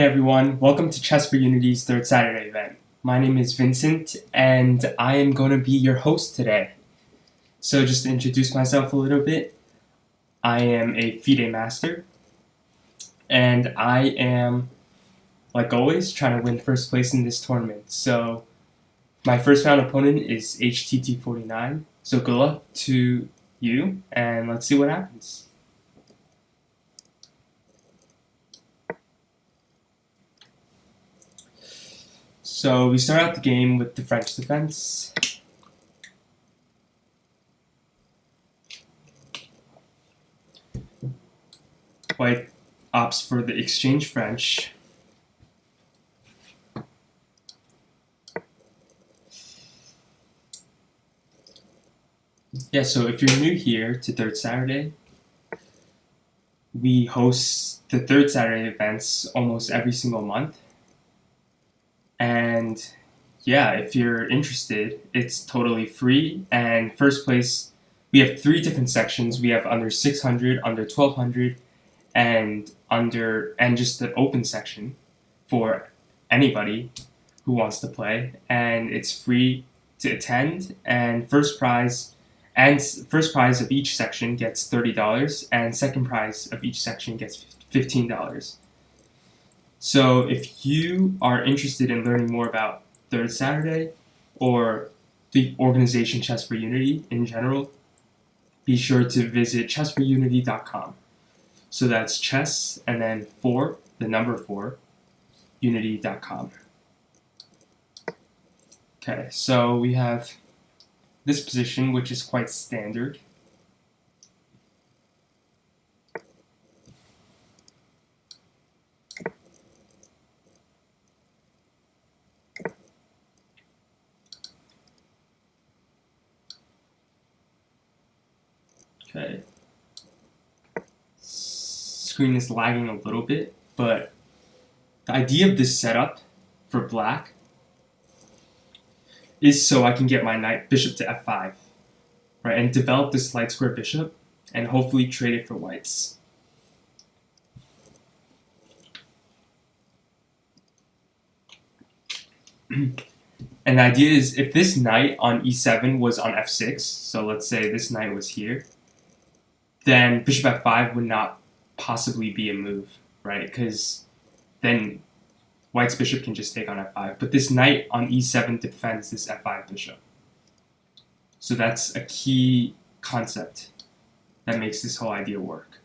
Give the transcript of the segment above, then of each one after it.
Hey everyone, welcome to Chess4Unity's third Saturday event. My name is Vincent and I am going to be your host today. So just to introduce myself a little bit, I am a FIDE master and I am, like always, trying to win first place in this tournament. So my first round opponent is HTT49, so good luck to you and let's see what happens. So we start out the game with the French defense. White opts for the exchange French. Yeah, so if you're new here to Third Saturday, we host the Third Saturday events almost every single month. And yeah, if you're interested, it's totally free. And first place, we have 3 different sections. We have under 600, under 1200, and just an open section for anybody who wants to play. And it's free to attend. And first prize of each section gets $30, and second prize of each section gets $15. So if you are interested in learning more about Third Saturday or the organization Chess4Unity in general, be sure to visit chess4unity.com. So that's chess and then 4, the number 4, unity.com. Okay, so we have this position, which is quite standard. Okay. Screen is lagging a little bit, but the idea of this setup for black is so I can get my knight bishop to f5, right, and develop this light square bishop and hopefully trade it for whites. And the idea is if this knight on e7 was on f6, so let's say this knight was here, then bishop f5 would not possibly be a move, right? Because then white's bishop can just take on f5. But this knight on e7 defends this f5 bishop. So that's a key concept that makes this whole idea work.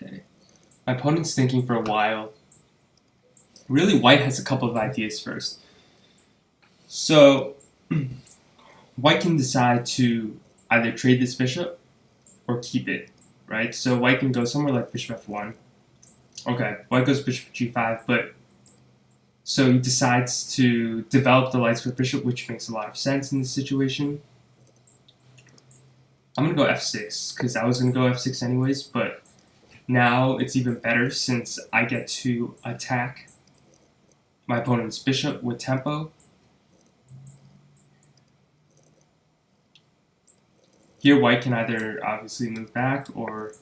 Okay. My opponent's thinking for a while. Really, white has a couple of ideas first. So, white can decide to either trade this bishop or keep it, right? So white can go somewhere like bishop f1. Okay, white goes bishop g5, but so he decides to develop the light square bishop, which makes a lot of sense in this situation. I'm going to go f6, because I was going to go f6 anyways, but now it's even better since I get to attack my opponent's bishop with tempo. Here white can either obviously move back or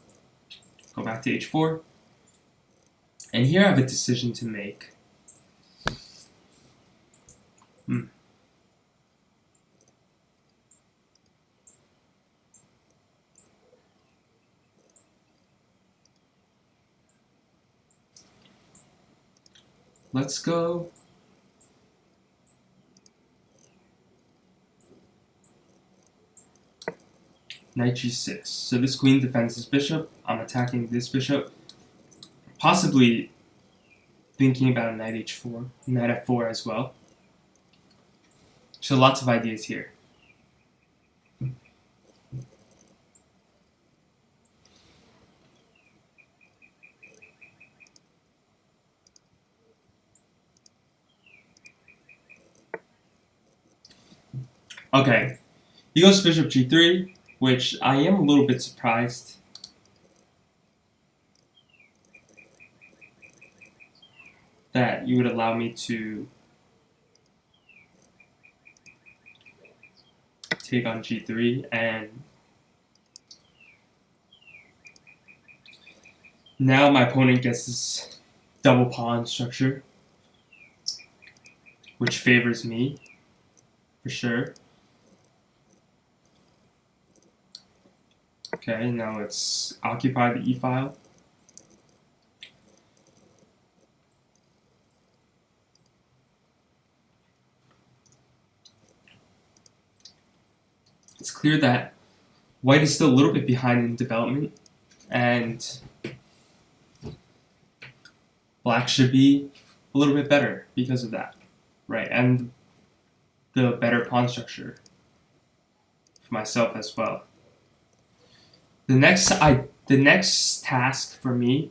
go back to h4. And here I have a decision to make. Let's go knight g6. So this queen defends this bishop. I'm attacking this bishop, possibly thinking about knight h4, knight f4 as well. So lots of ideas here. Okay, he goes bishop g3, which I am a little bit surprised. That you would allow me to take on g3, and now my opponent gets this double pawn structure, which favors me for sure. Okay, now let's occupy the e-file. It's clear that white is still a little bit behind in development, and black should be a little bit better because of that, right? And the better pawn structure for myself as well. The next task for me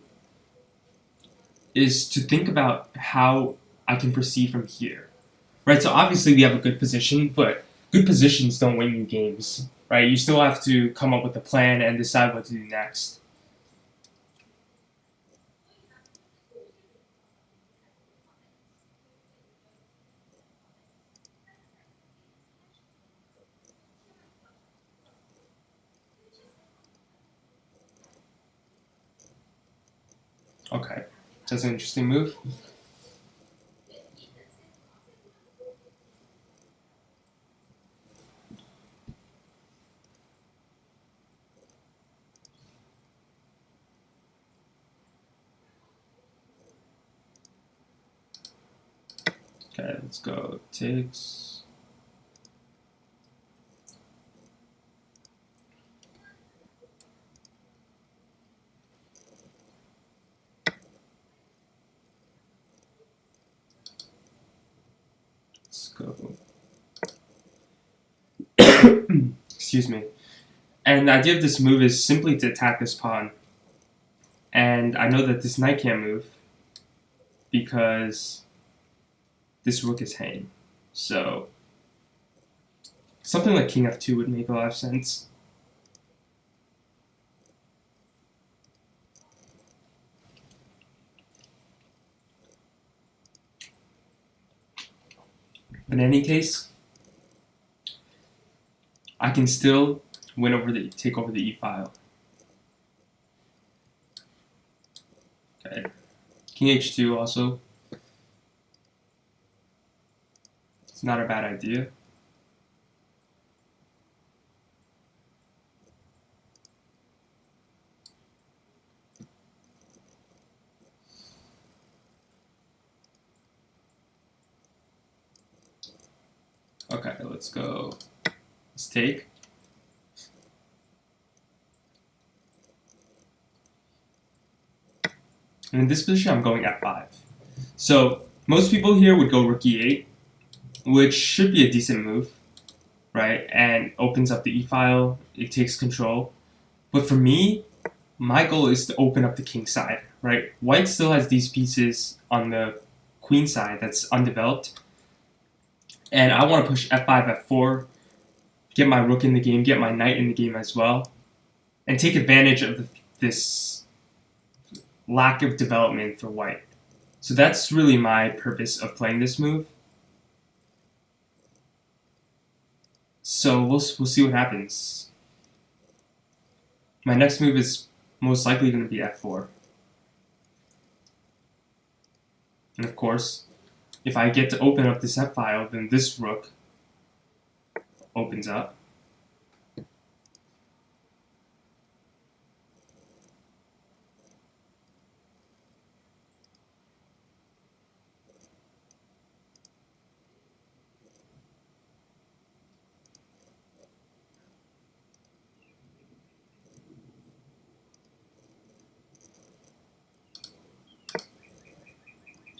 is to think about how I can proceed from here, right? So obviously we have a good position, but good positions don't win you games, right? You still have to come up with a plan and decide what to do next. Okay, that's an interesting move. Okay, let's go takes. Let's go. Excuse me. And the idea of this move is simply to attack this pawn. And I know that this knight can't move because this rook is hanging. So something like king f2 would make a lot of sense. But in any case, I can still take over the e-file. Okay, king h2 also. It's not a bad idea. Okay, let's go. Let's take. And in this position, I'm going f5. So most people here would go rook e8, which should be a decent move, right? And opens up the e-file, it takes control. But for me, my goal is to open up the king side, right? White still has these pieces on the queen side that's undeveloped. And I want to push f5, f4, get my rook in the game, get my knight in the game as well, and take advantage of this lack of development for white. So that's really my purpose of playing this move. So we'll see what happens. My next move is most likely going to be f4. And of course, if I get to open up this f-file, then this rook opens up.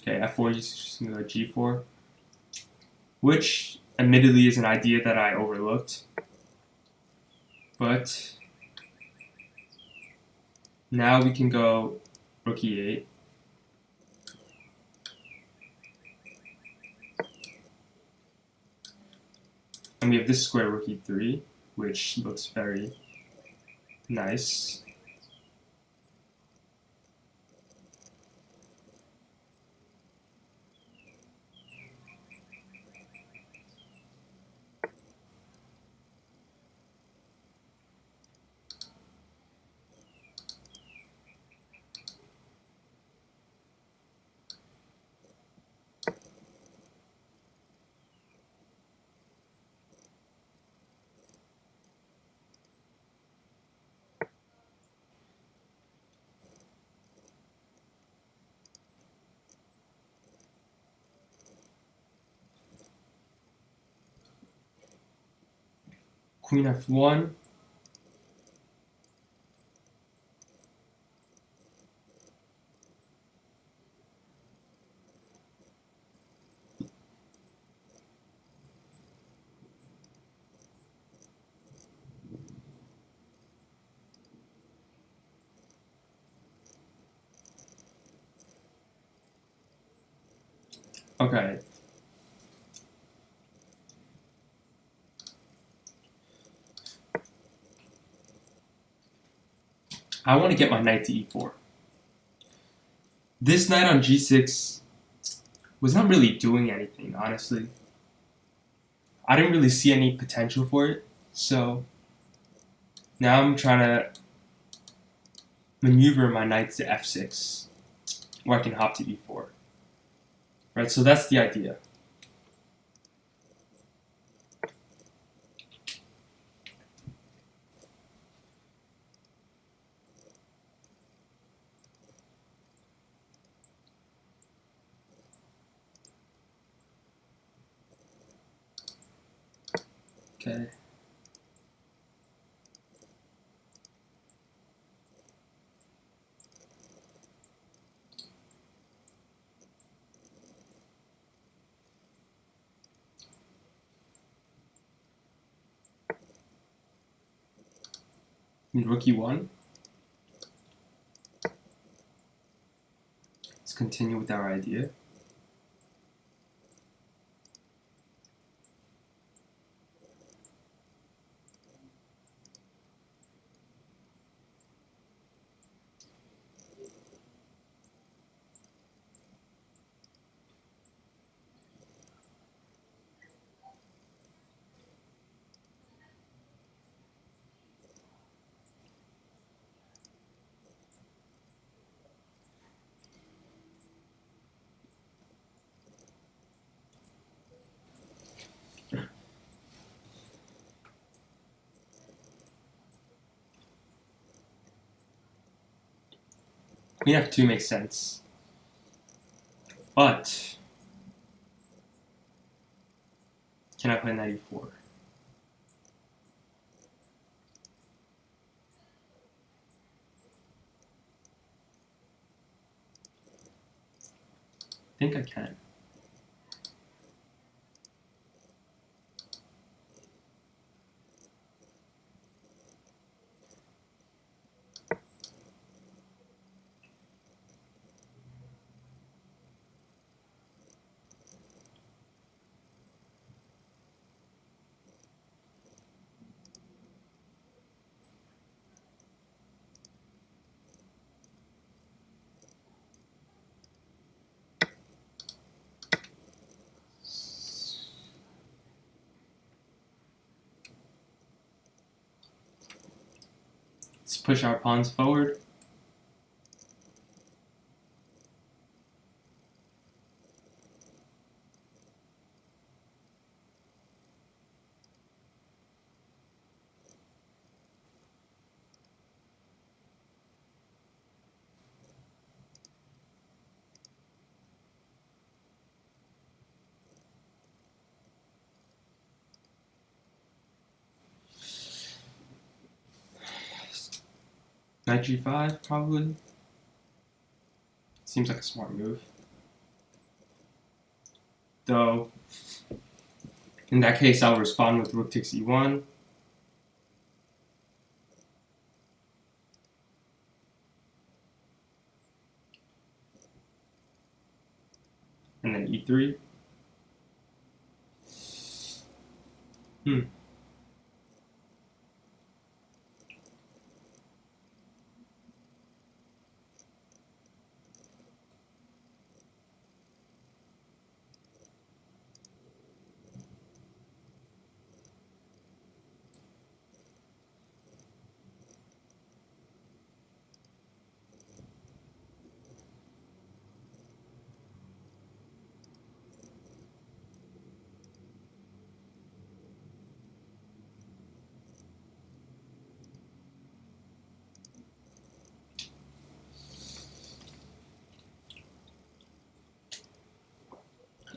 Okay, f4, just gonna go g4, which admittedly is an idea that I overlooked, but now we can go rook e8. And we have this square rook e3, which looks very nice. Queen f1. Okay. I want to get my knight to e4. This knight on g6 was not really doing anything, honestly. I didn't really see any potential for it, so now I'm trying to maneuver my knight to f6, where I can hop to e4. Right, so that's the idea. Okay. Rook e1. Let's continue with our idea. Queen f2 makes sense. But can I play knight e4? I think I can. Let's push our pawns forward. Knight g5, probably. Seems like a smart move. though in that case I'll respond with rook takes e1. And then e3.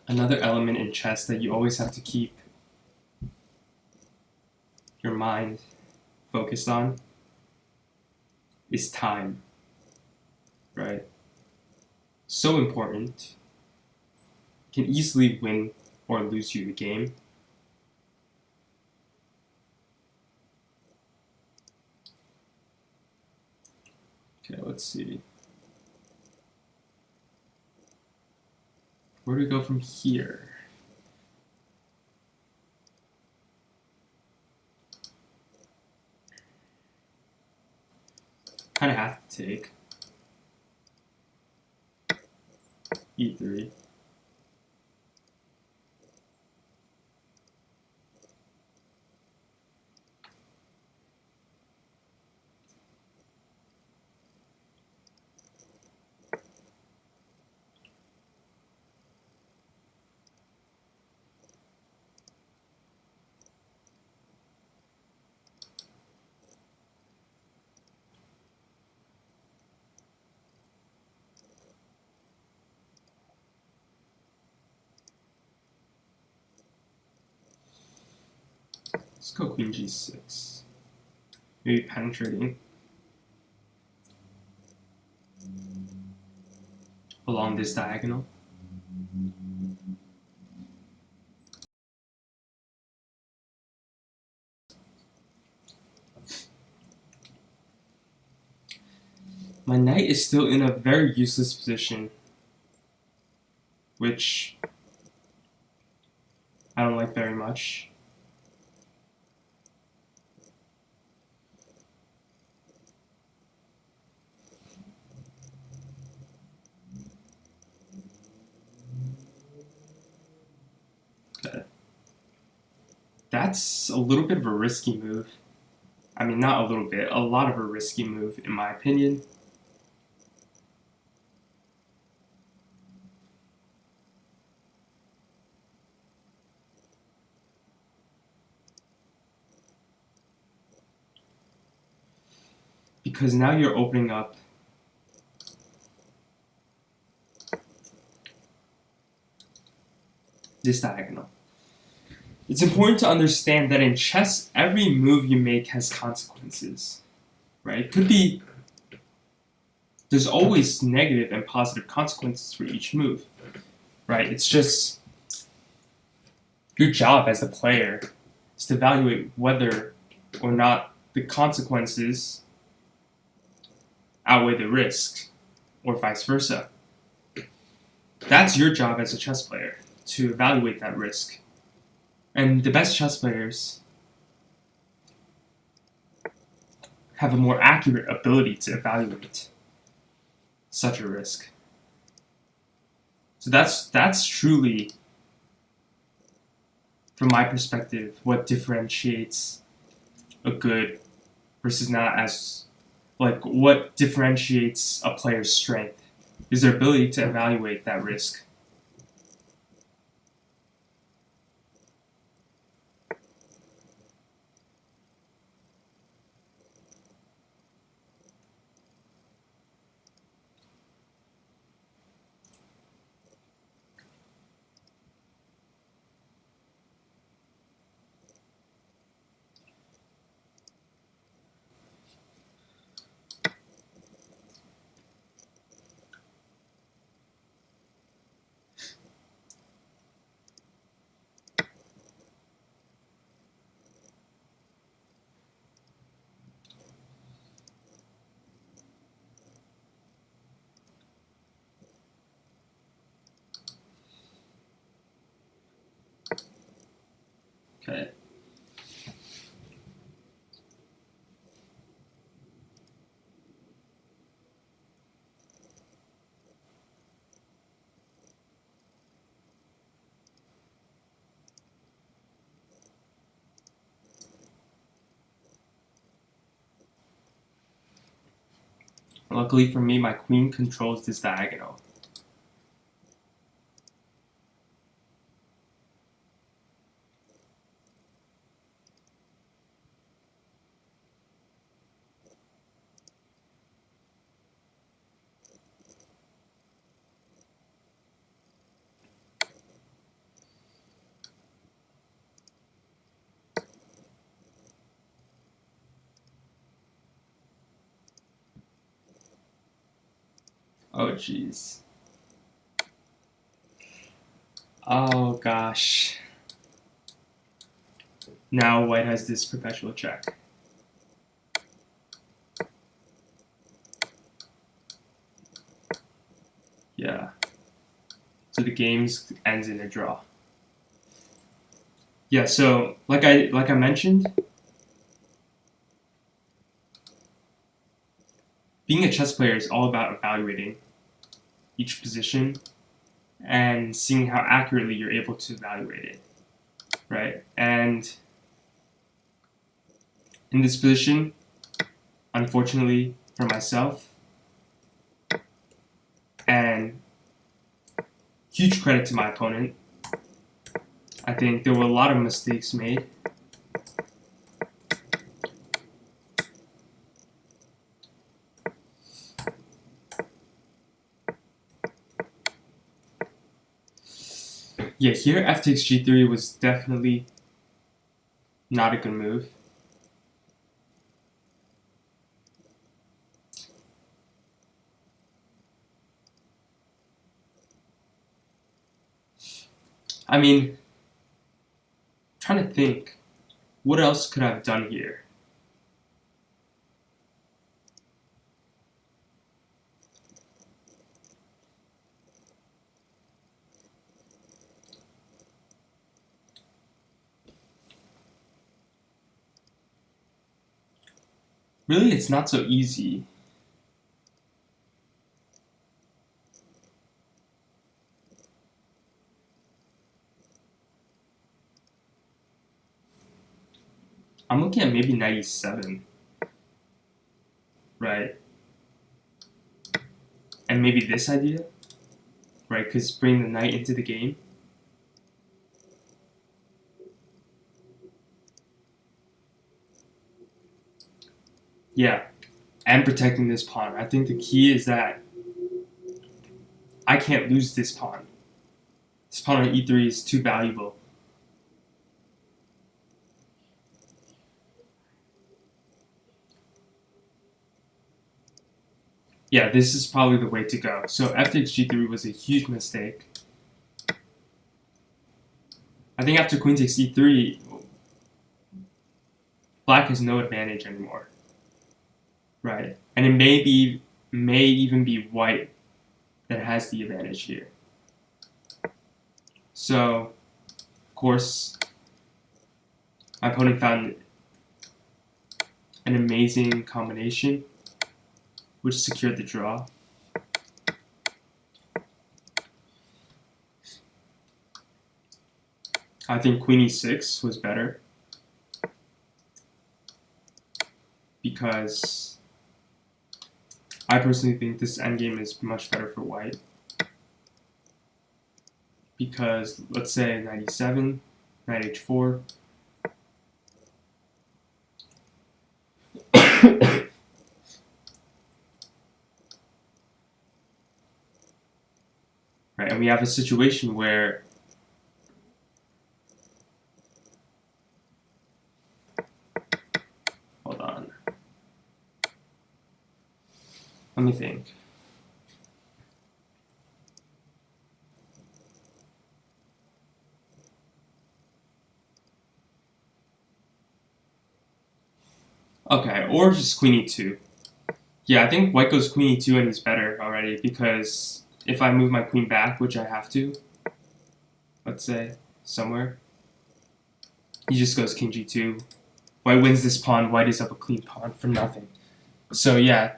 Another element in chess that you always have to keep your mind focused on is time, right? So important. Can easily win or lose you the game. Okay, let's see. Where do we go from here? Kind of have to take e3. Let's go queen g6. Maybe penetrating along this diagonal. My knight is still in a very useless position, which I don't like very much. Okay. That's a little bit of a risky move. I mean, not a little bit, a lot of a risky move, in my opinion. Because now you're opening up this diagonal. It's important to understand that in chess, every move you make has consequences, right? It could be, there's always negative and positive consequences for each move, right? It's just your job as a player is to evaluate whether or not the consequences outweigh the risk, or vice versa. That's your job as a chess player, to evaluate that risk. And the best chess players have a more accurate ability to evaluate such a risk. So that's truly, from my perspective, what differentiates a good versus not, as like what differentiates a player's strength is their ability to evaluate that risk. Okay. Luckily for me, my queen controls this diagonal. Oh, jeez. Oh, gosh. Now white has this perpetual check. Yeah. So the game ends in a draw. Yeah, so like I mentioned, being a chess player is all about evaluating each position and seeing how accurately you're able to evaluate it, right? And in this position, unfortunately for myself, and huge credit to my opponent, I think there were a lot of mistakes made. Yeah, here f takes g3 was definitely not a good move. I mean, trying to think, what else could I have done here? Really, it's not so easy. I'm looking at maybe 97, right? And maybe this idea, right? Because bring the knight into the game. Yeah, and protecting this pawn. I think the key is that I can't lose this pawn. This pawn on e3 is too valuable. Yeah, this is probably the way to go. So f takes g3 was a huge mistake. I think after queen takes e3, black has no advantage anymore, right? And it may even be white that has the advantage here. So, of course, my opponent found an amazing combination, which secured the draw. I think queen e6 was better because I personally think this endgame is much better for white. Because let's say knight e7, knight h4. Right, and we have a situation where hold on. Let me think. Okay, or just queen e2. Yeah, I think white goes queen e2 and he's better already because if I move my queen back, which I have to, let's say, somewhere, He just goes king g2. White wins this pawn. White is up a clean pawn for nothing. So yeah,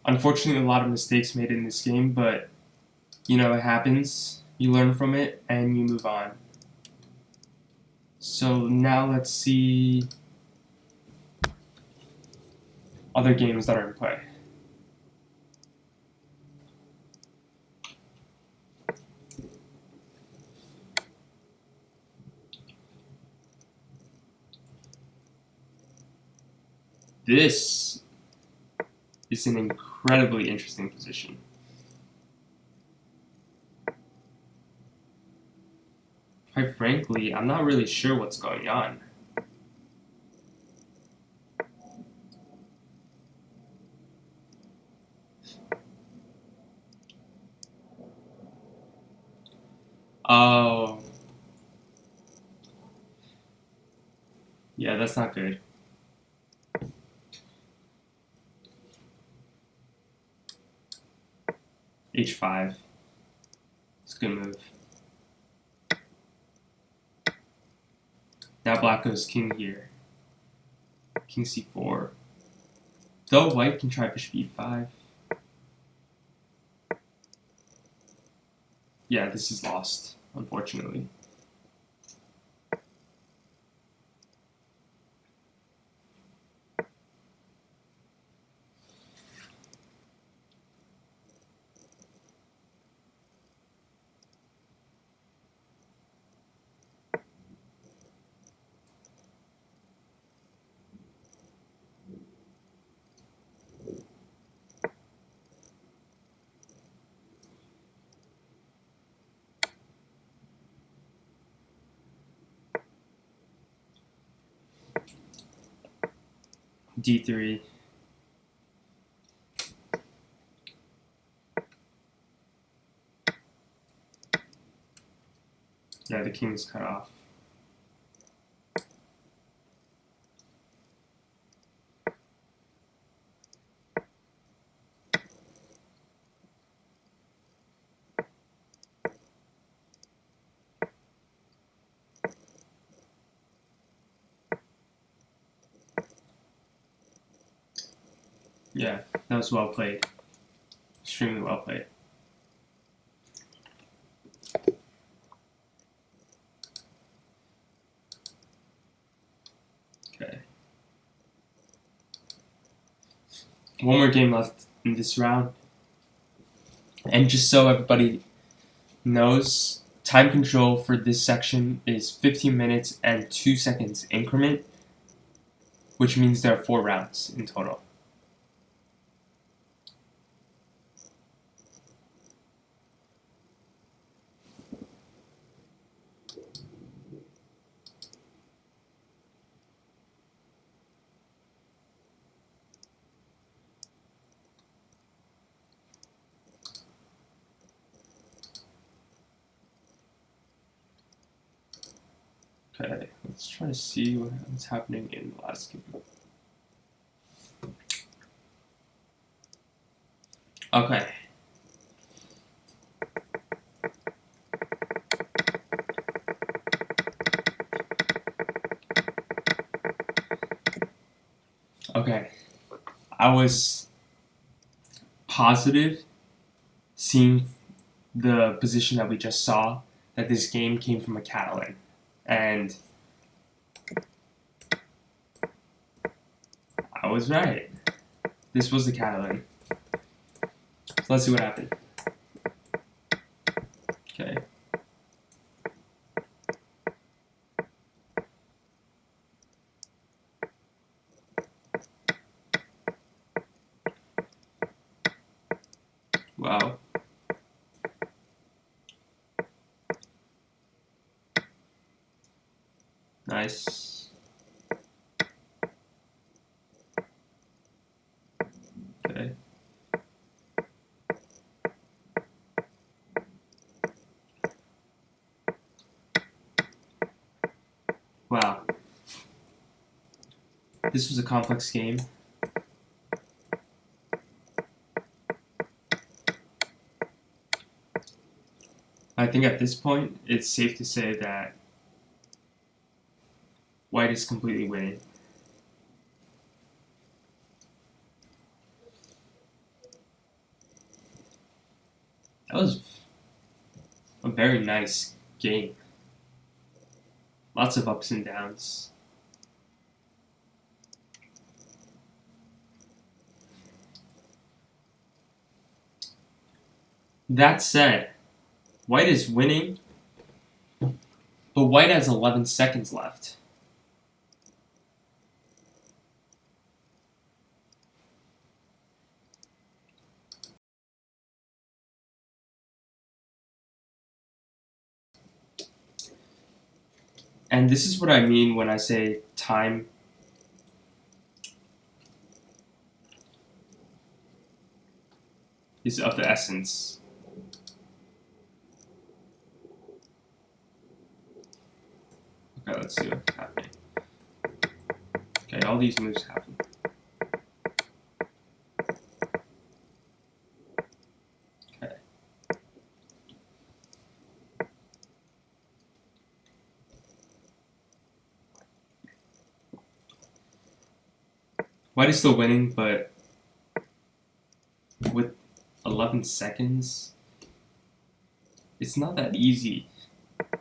unfortunately, a lot of mistakes made in this game, but you know, it happens. You learn from it and you move on. So now let's see other games that are in play. This is an incredibly interesting position. Quite frankly, I'm not really sure what's going on. Oh. Yeah, that's not good. H5. It's a good move. Now black goes king here. King c4. Though white can try bishop e5. Yeah, this is lost, unfortunately. D3. Yeah, the king's cut off. Yeah, that was well played. Extremely well played. Okay. One more game left in this round. And just so everybody knows, time control for this section is 15 minutes and 2 seconds increment, which means there are 4 rounds in total. Okay, let's try to see what's happening in the last game. Okay. Okay. I was positive seeing the position that we just saw that this game came from a Catalan. And I was right. This was the Catalan. So let's see what happened. Okay. Wow. Nice. Okay. Wow. This was a complex game. I think at this point, it's safe to say that White is completely winning. That was a very nice game. Lots of ups and downs. That said, White is winning, but White has 11 seconds left. And this is what I mean when I say time is of the essence. Okay, let's see what's happening. Okay, all these moves happen. Okay. White is still winning, but with 11 seconds, it's not that easy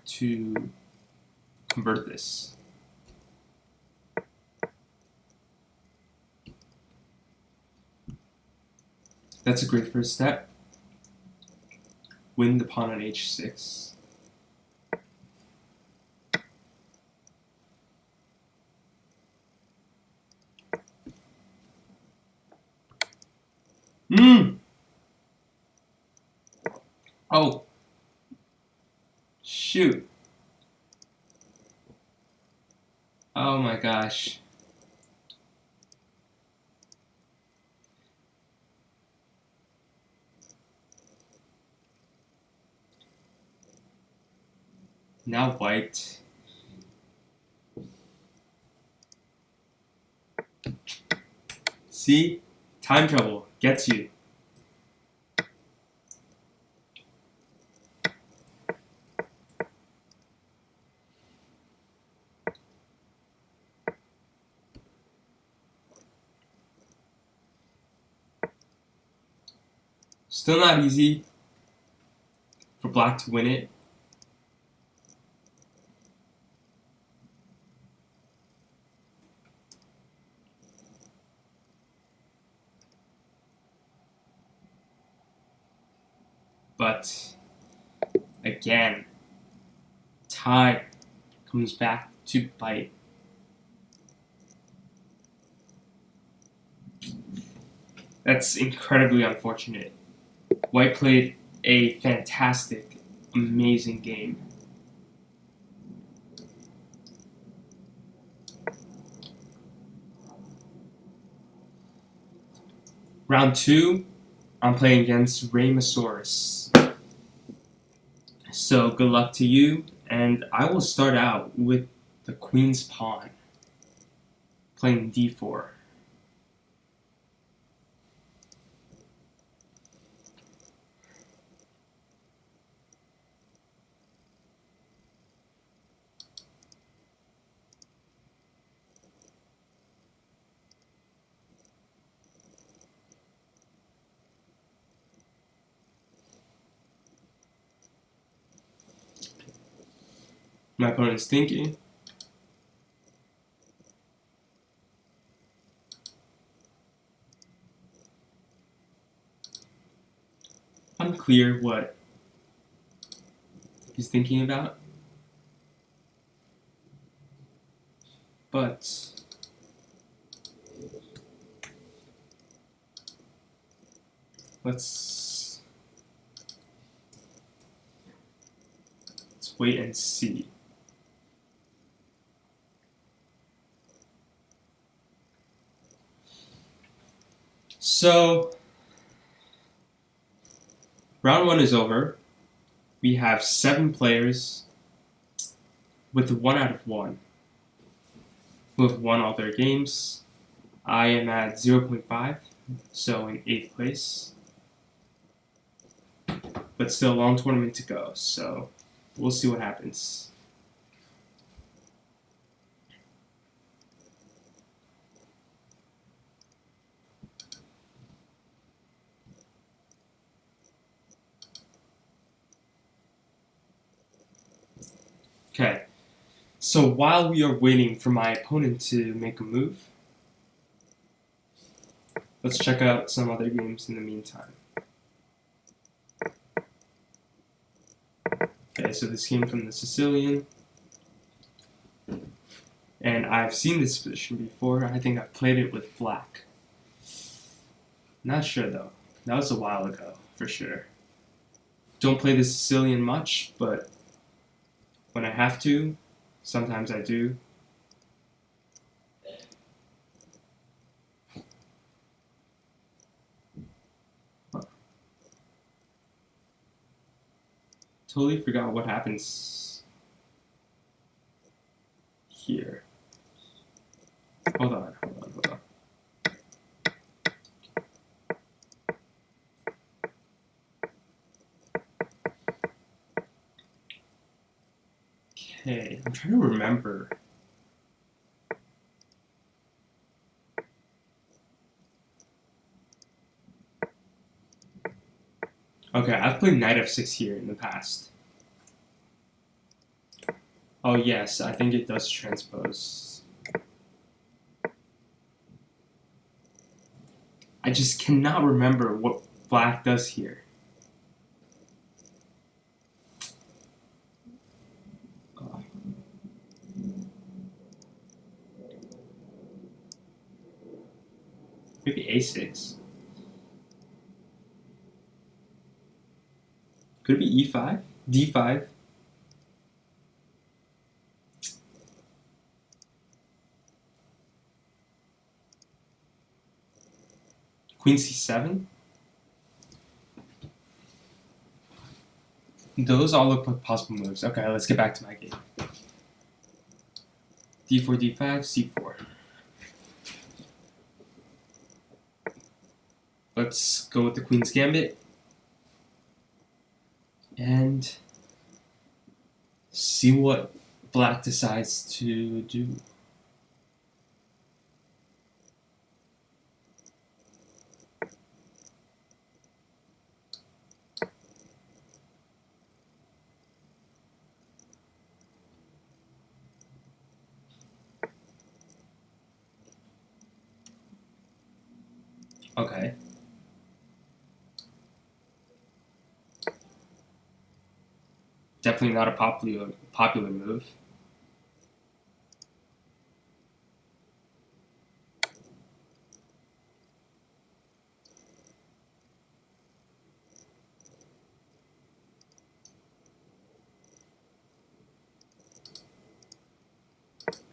to convert this. That's a great first step. Win the pawn on h6. Oh. Shoot. Oh my gosh. Now White. See? Time trouble gets you. Still not easy for Black to win it. But again, time comes back to bite. That's incredibly unfortunate. White played a fantastic, amazing game. Round 2, I'm playing against Raymosaurus. So good luck to you, and I will start out with the queen's pawn, playing d4. My opponent's thinking. Unclear what he's thinking about, but let's wait and see. So, round 1 is over. We have 7 players with 1 out of 1 who have won all their games. I am at 0.5, so in 8th place. But still a long tournament to go, so we'll see what happens. Okay, so while we are waiting for my opponent to make a move, let's check out some other games in the meantime. Okay, so this came from the Sicilian, and I've seen this position before. I think I've played it with black. Not sure though. That was a while ago, for sure. Don't play the Sicilian much, but when I have to, sometimes I do. Totally forgot what happens here. Hold on. Okay, I'm trying to remember. Okay, I've played knight f6 here in the past. Oh yes, I think it does transpose. I just cannot remember what black does here. Maybe a6. Could it be e5? d5? Queen c7? Those all look like possible moves. Okay, let's get back to my game. d4, d5, c4. Let's go with the Queen's Gambit and see what black decides to do. Okay. Definitely not a popular move.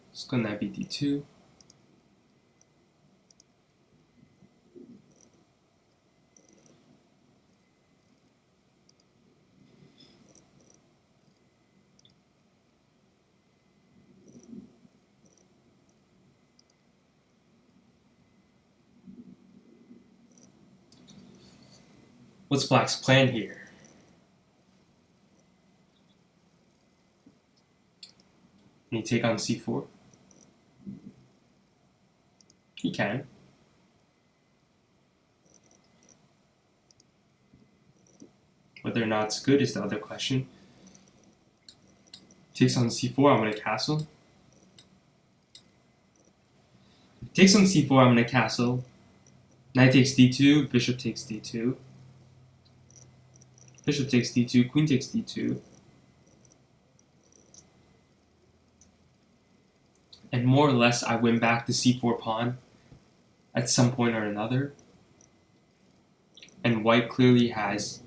Let's go knight bd2. What's black's plan here? Can he take on c4? He can. Whether or not it's good is the other question. Takes on c4, I'm going to castle. Takes on c4, I'm going to castle. Knight takes d2, bishop takes d2. Bishop takes d2, queen takes d2. And more or less, I win back the c4 pawn at some point or another. And white clearly has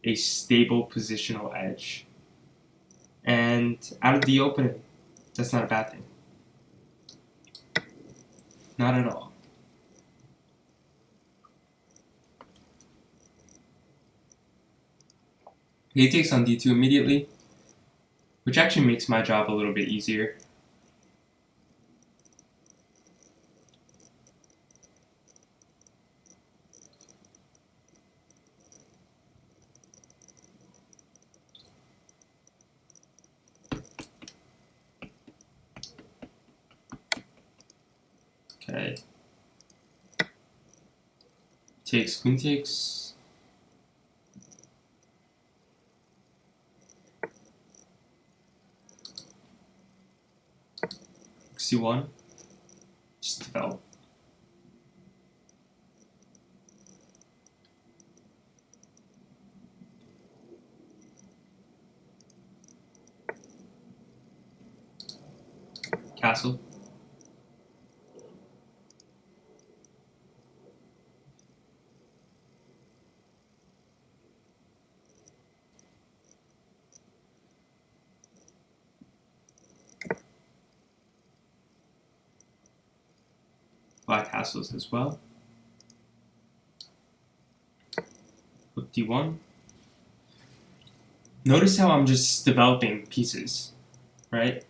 a stable positional edge. And out of the opening, that's not a bad thing. Not at all. He takes on d2 immediately, which actually makes my job a little bit easier. Okay. Takes, queen takes. c1, just develop. Castle. Black castles as well. Rook d1. Notice how I'm just developing pieces, right?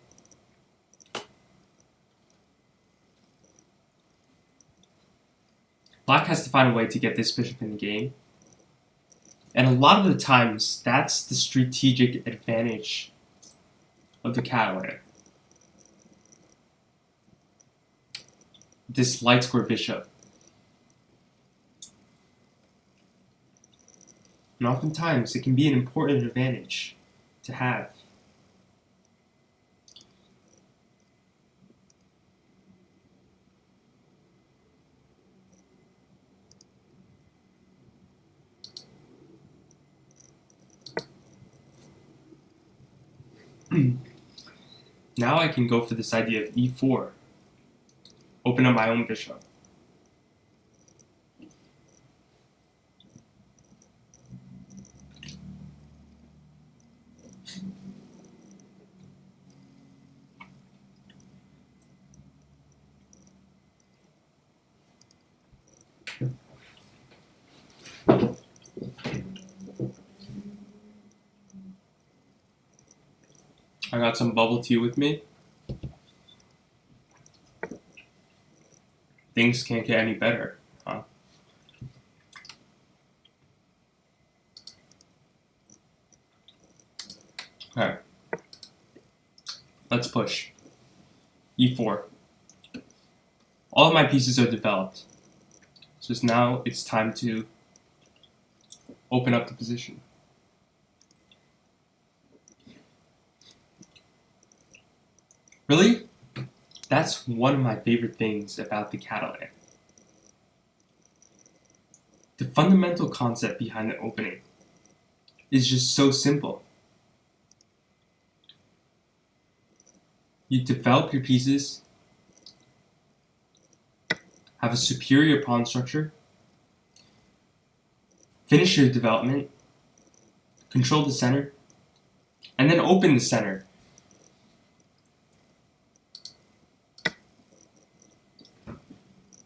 Black has to find a way to get this bishop in the game. And a lot of the times, that's the strategic advantage of the Catalan. This light square bishop. And oftentimes, it can be an important advantage to have. Now I can go for this idea of e4. Open up my own bishop. I got some bubble tea with me. Things can't get any better, huh? Okay. Let's push. e4. All of my pieces are developed. So now it's time to open up the position. Really? That's one of my favorite things about the Catalan. The fundamental concept behind the opening is just so simple. You develop your pieces, have a superior pawn structure, finish your development, control the center, and then open the center.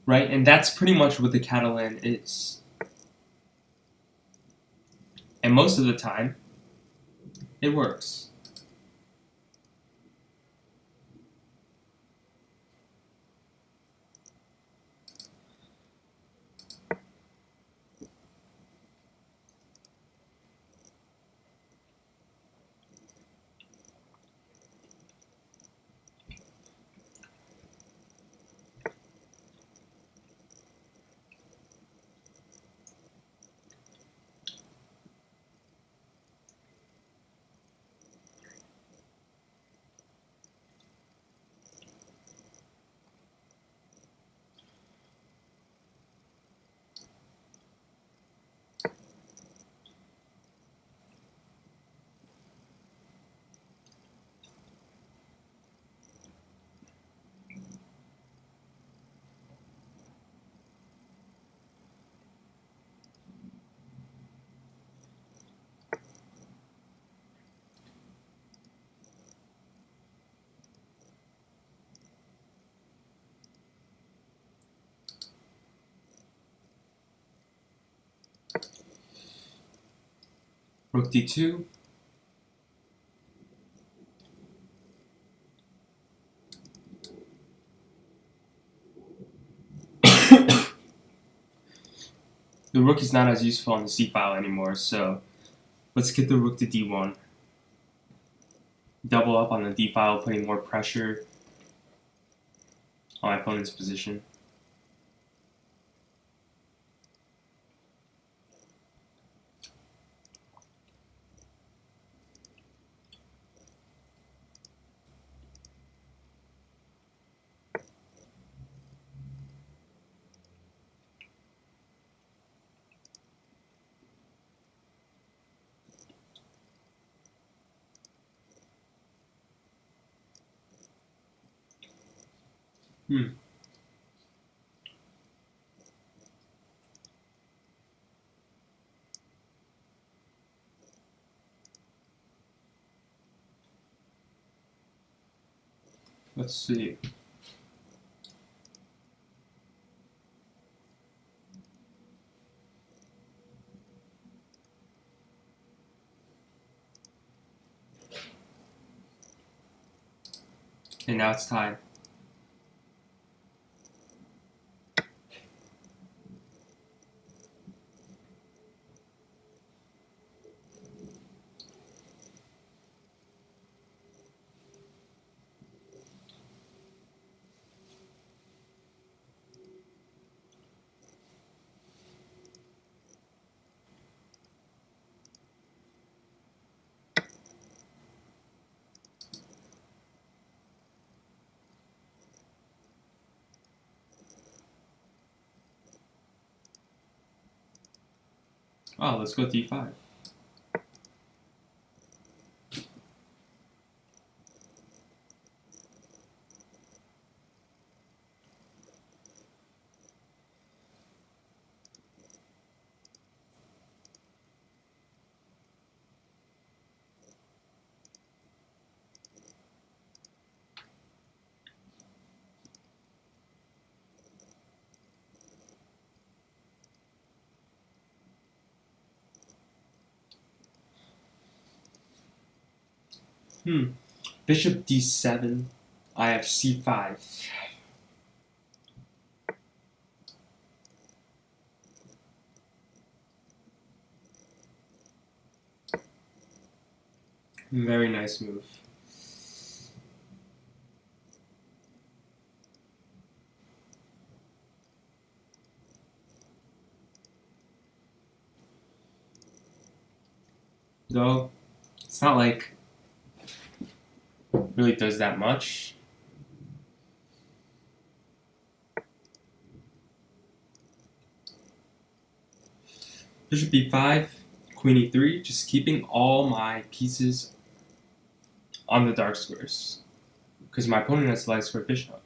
Right? And that's pretty much what the Catalan is. And most of the time, it works. Rook d2. The rook is not as useful on the c-file anymore, so let's get the rook to d1. Double up on the d-file, putting more pressure on my opponent's position. Hmm. Let's see. Okay, now it's time. Oh, let's go d5. Bishop d7. I have c5. Very nice move. Though, it's not like it really does that much. Bishop b5, queen e3, just keeping all my pieces on the dark squares. Because my opponent has the light square bishop.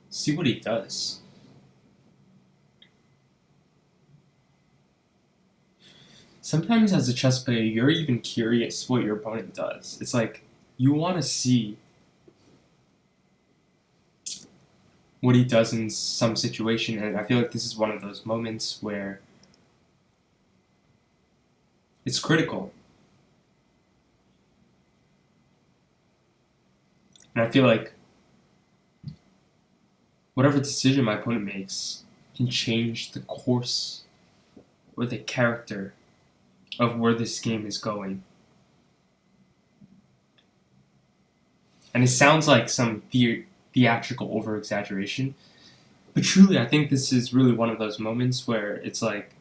See what he does. Sometimes as a chess player, you're even curious what your opponent does. It's like, you want to see what he does in some situation, and I feel like this is one of those moments where it's critical. And I feel like whatever decision my opponent makes can change the course or the character of where this game is going. And it sounds like some theatrical over-exaggeration, but truly I think this is really one of those moments where it's like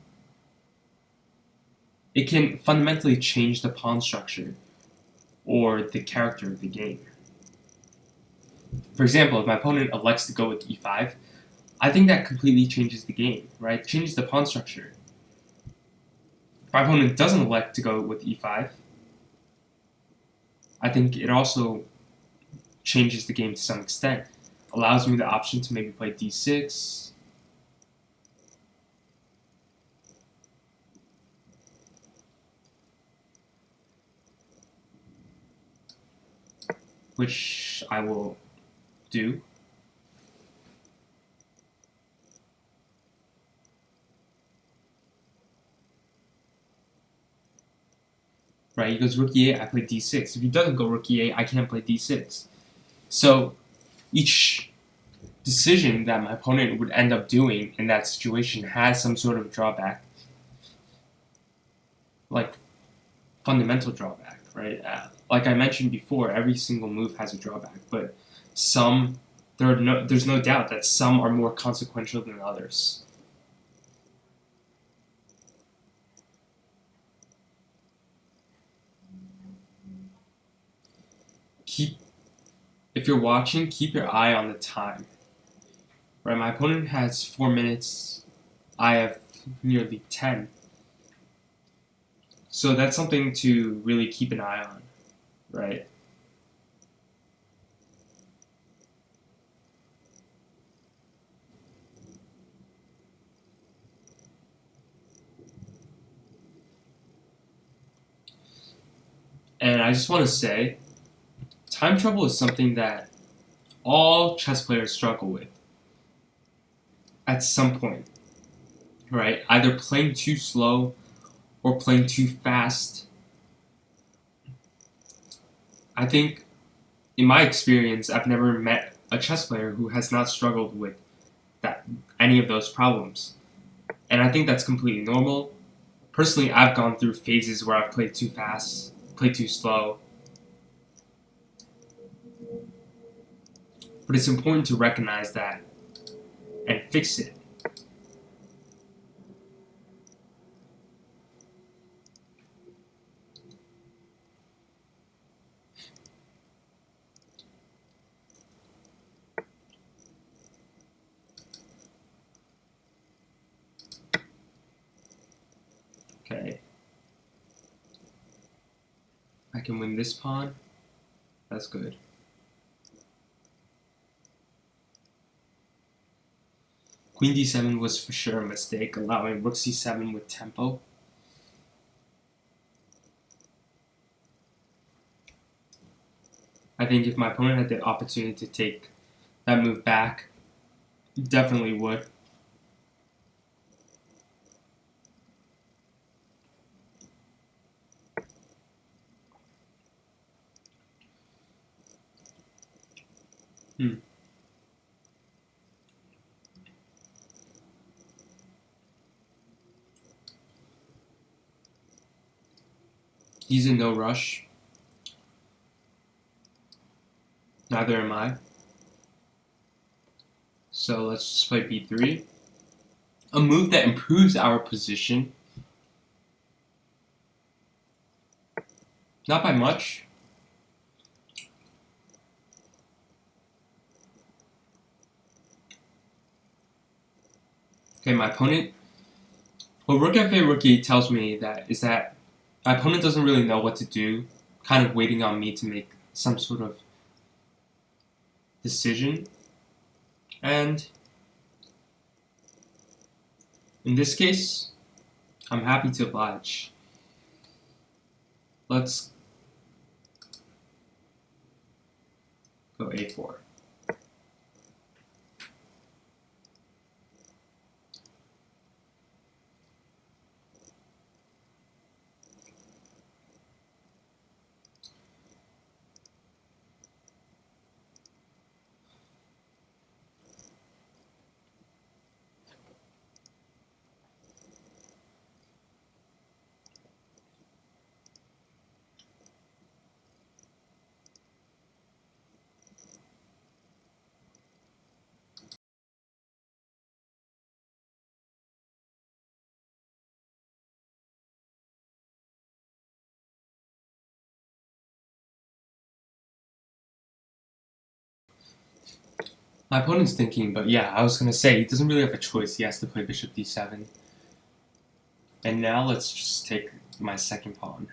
it can fundamentally change the pawn structure or the character of the game. For example, if my opponent elects to go with e5, I think that completely changes the game, right? It changes the pawn structure. If my opponent doesn't elect to go with e5, I think it also changes the game to some extent. Allows me the option to maybe play d6. Which I will do. Right, he goes rook e8, I play d6. If he doesn't go rook e8, I can't play d6. So each decision that my opponent would end up doing in that situation has some sort of drawback, like fundamental drawback, right? Like I mentioned before, every single move has a drawback, but there's no doubt that some are more consequential than others. if you're watching, keep your eye on the time. Right, my opponent has 4 minutes. I have nearly 10. So that's something to really keep an eye on, right? And I just want to say, time trouble is something that all chess players struggle with at some point, right? Either playing too slow or playing too fast. I think, in my experience, I've never met a chess player who has not struggled with that any of those problems. And I think that's completely normal. Personally, I've gone through phases where I've played too fast, played too slow. But it's important to recognize that and fix it. Okay. I can win this pawn. That's good. Queen d7 was for sure a mistake, allowing rook c7 with tempo. I think if my opponent had the opportunity to take that move back, definitely would. He's in no rush. Neither am I. So let's just play b3. A move that improves our position. Not by much. Okay, my opponent. What rook f8 rook e tells me is that my opponent doesn't really know what to do, kind of waiting on me to make some sort of decision. And in this case, I'm happy to oblige. Let's go a4. My opponent's thinking, but yeah, I was going to say, he doesn't really have a choice. He has to play bishop d7. And now let's just take my second pawn.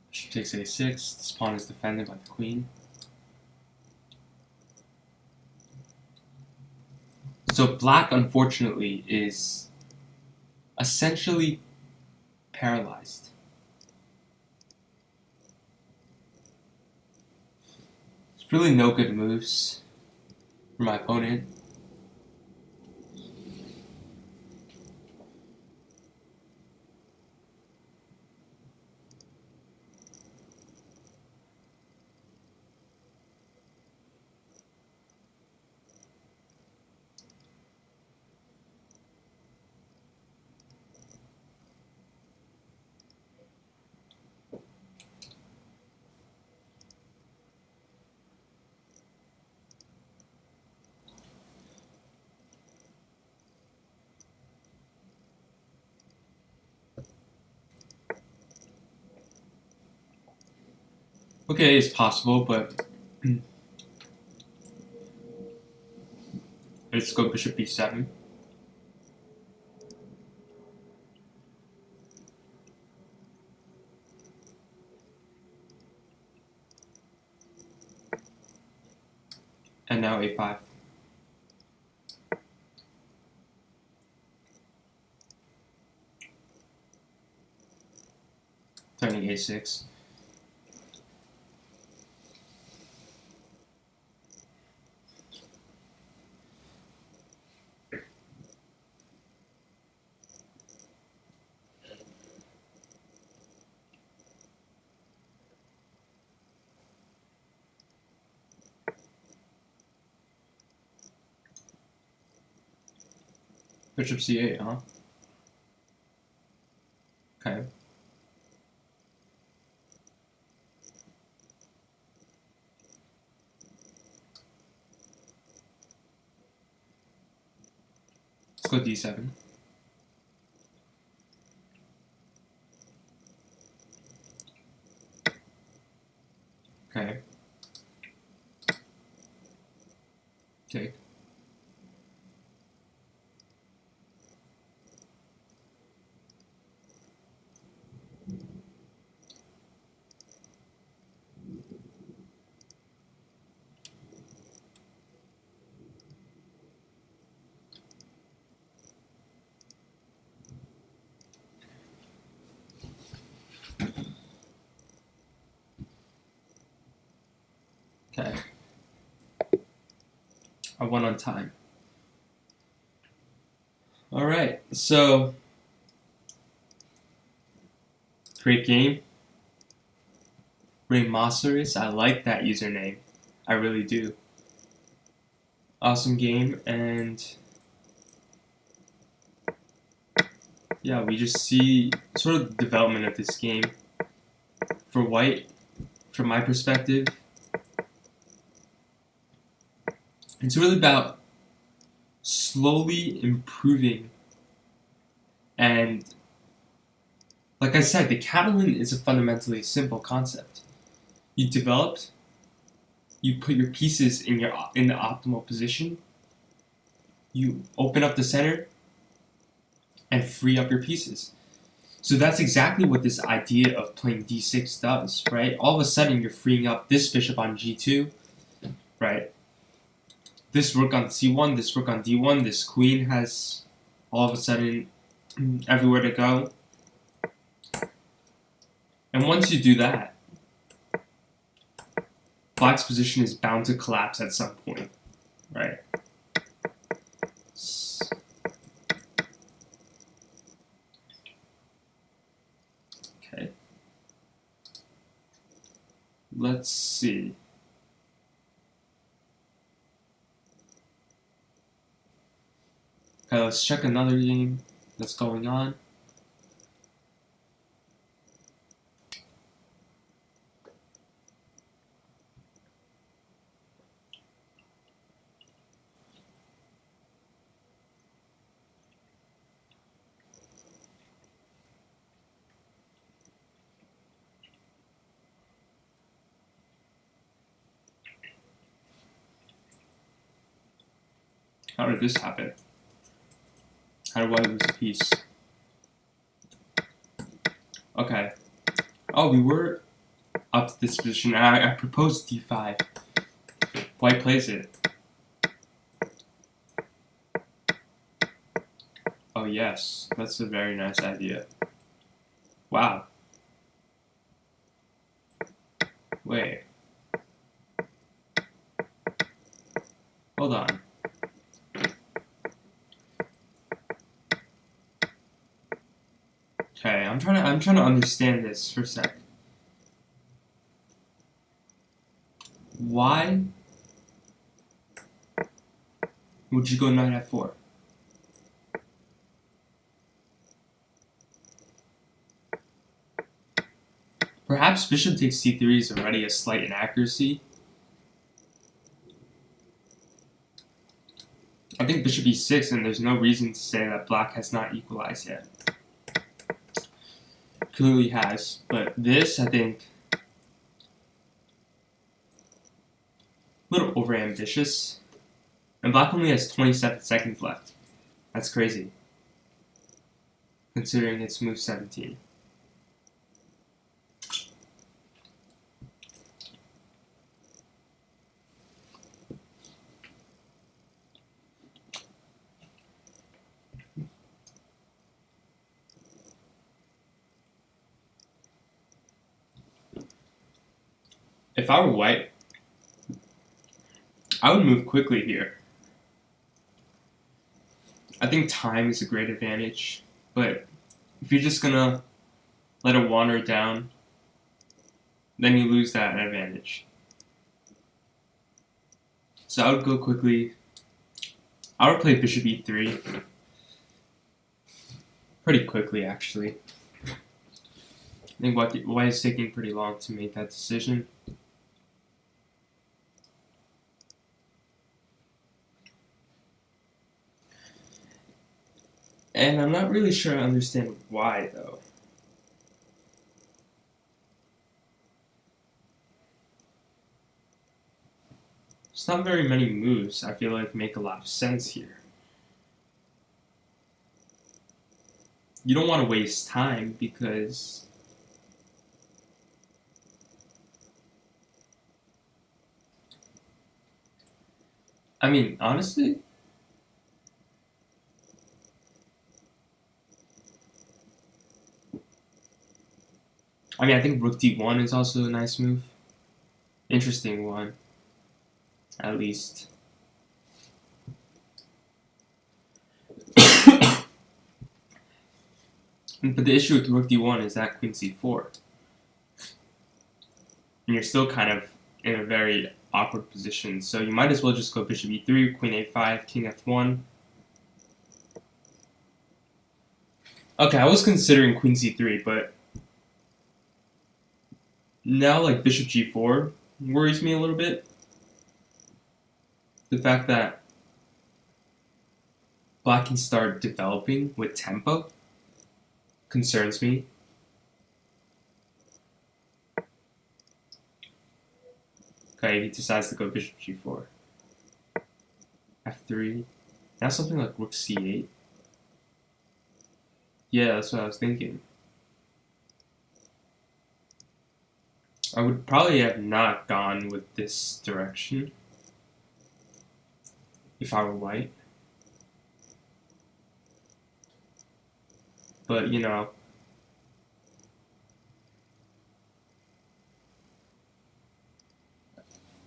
Bishop takes a6. This pawn is defended by the queen. So black, unfortunately, is essentially paralyzed. There's really no good moves for my opponent. Okay, it's possible, but let's go bishop b7. And now a5. Turning a6. Bishop c8, huh? Okay. Let's go d7. Okay. Take. Okay. I won on time. Alright, so great game. Raymoceros, I like that username. I really do. Awesome game, and yeah, we just see sort of the development of this game. For white, from my perspective, it's really about slowly improving. And like I said, the Catalan is a fundamentally simple concept. You develop, you put your pieces in the optimal position, you open up the center, and free up your pieces. So that's exactly what this idea of playing d6 does, right? All of a sudden, you're freeing up this bishop on g2, right? This rook on c1, this rook on d1, this queen has all of a sudden everywhere to go. And once you do that, black's position is bound to collapse at some point, right? Okay. Let's see. Okay, let's check another game that's going on. How did this happen? How do I lose a piece? Okay. Oh, we were up to this position. I proposed d5. White plays it. Oh yes, that's a very nice idea. Wow. Wait. Hold on. Okay, I'm trying to understand this for a sec. Why would you go knight f4? Perhaps bishop takes c3 is already a slight inaccuracy. I think bishop e6, and there's no reason to say that black has not equalized yet. Clearly has, but this, I think, overambitious. And black only has 27 seconds left. That's crazy, considering it's move 17. If I were white, I would move quickly here. I think time is a great advantage, but if you're just gonna let it wander down, then you lose that advantage. So I would go quickly. I would play bishop e3 pretty quickly, actually. I think white is taking pretty long to make that decision. And I'm not really sure I understand why, though. There's not very many moves I feel like make a lot of sense here. You don't want to waste time because I mean, honestly, I think rook d1 is also a nice move. Interesting one, at least. But the issue with rook d1 is that queen c4. And you're still kind of in a very awkward position, so you might as well just go bishop e3, queen a5, king f1. Okay, I was considering queen c3, but now like bishop g4 worries me a little bit. The fact that black can start developing with tempo concerns me. Okay, he decides to go bishop g4. f3. Now something like rook c8. Yeah, that's what I was thinking. I would probably have not gone with this direction if I were white. But, you know,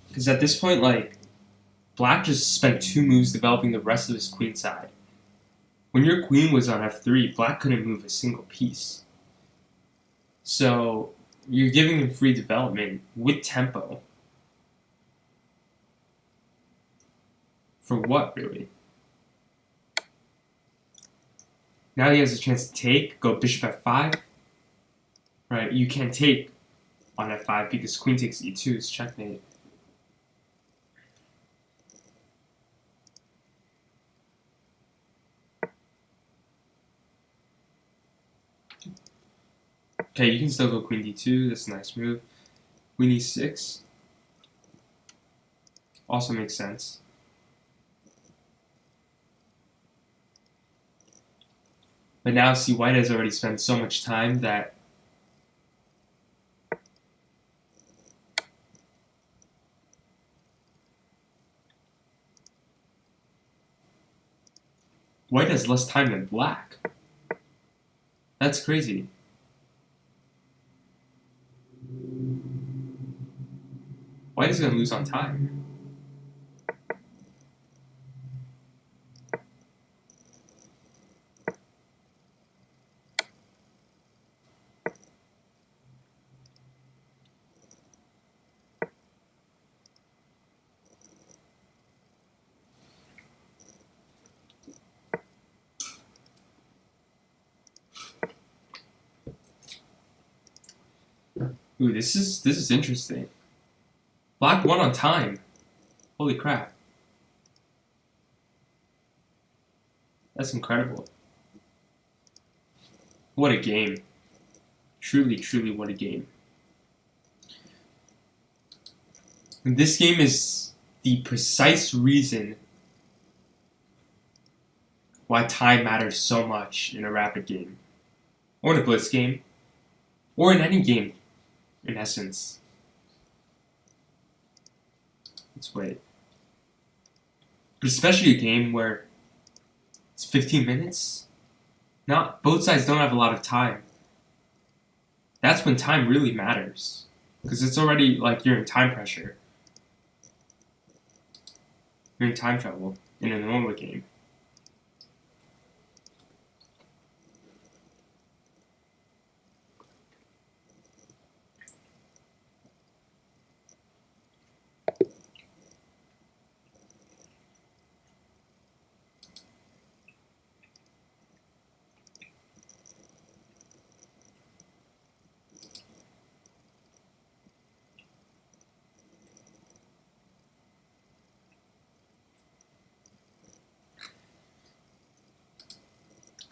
because at this point, like, black just spent 2 moves developing the rest of his queen side. When your queen was on f3, black couldn't move a single piece. So you're giving him free development with tempo. For what, really? Now he has a chance to take, go bishop f5. Right, you can't take on f5 because queen takes e2 is checkmate. Okay, you can still go queen d2, that's a nice move. Queen e6 also makes sense. But now, see, white has already spent so much time that white has less time than black. That's crazy. White is going to lose on time. Ooh, this is interesting. Black won on time. Holy crap. That's incredible. What a game. Truly, truly what a game. And this game is the precise reason why time matters so much in a rapid game, or in a blitz game, or in any game, in essence. Let's wait. But especially a game where it's 15 minutes. Not both sides don't have a lot of time. That's when time really matters, because it's already like you're in time pressure. You're in time trouble in a normal game.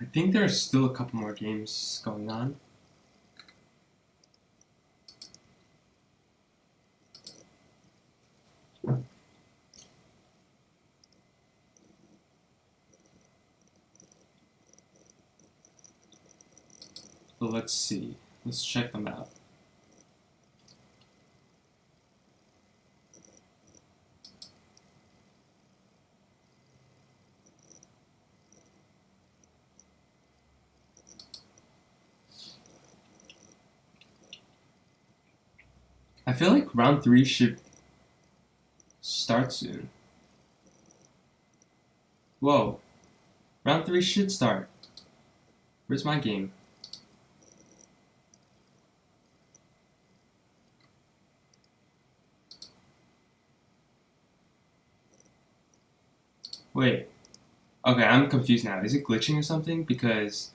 I think there's still a couple more games going on. So let's see. Let's check them out. I feel like round 3 should start soon. Whoa. Round 3 should start. Where's my game? Wait. Okay, I'm confused now. Is it glitching or something? Because...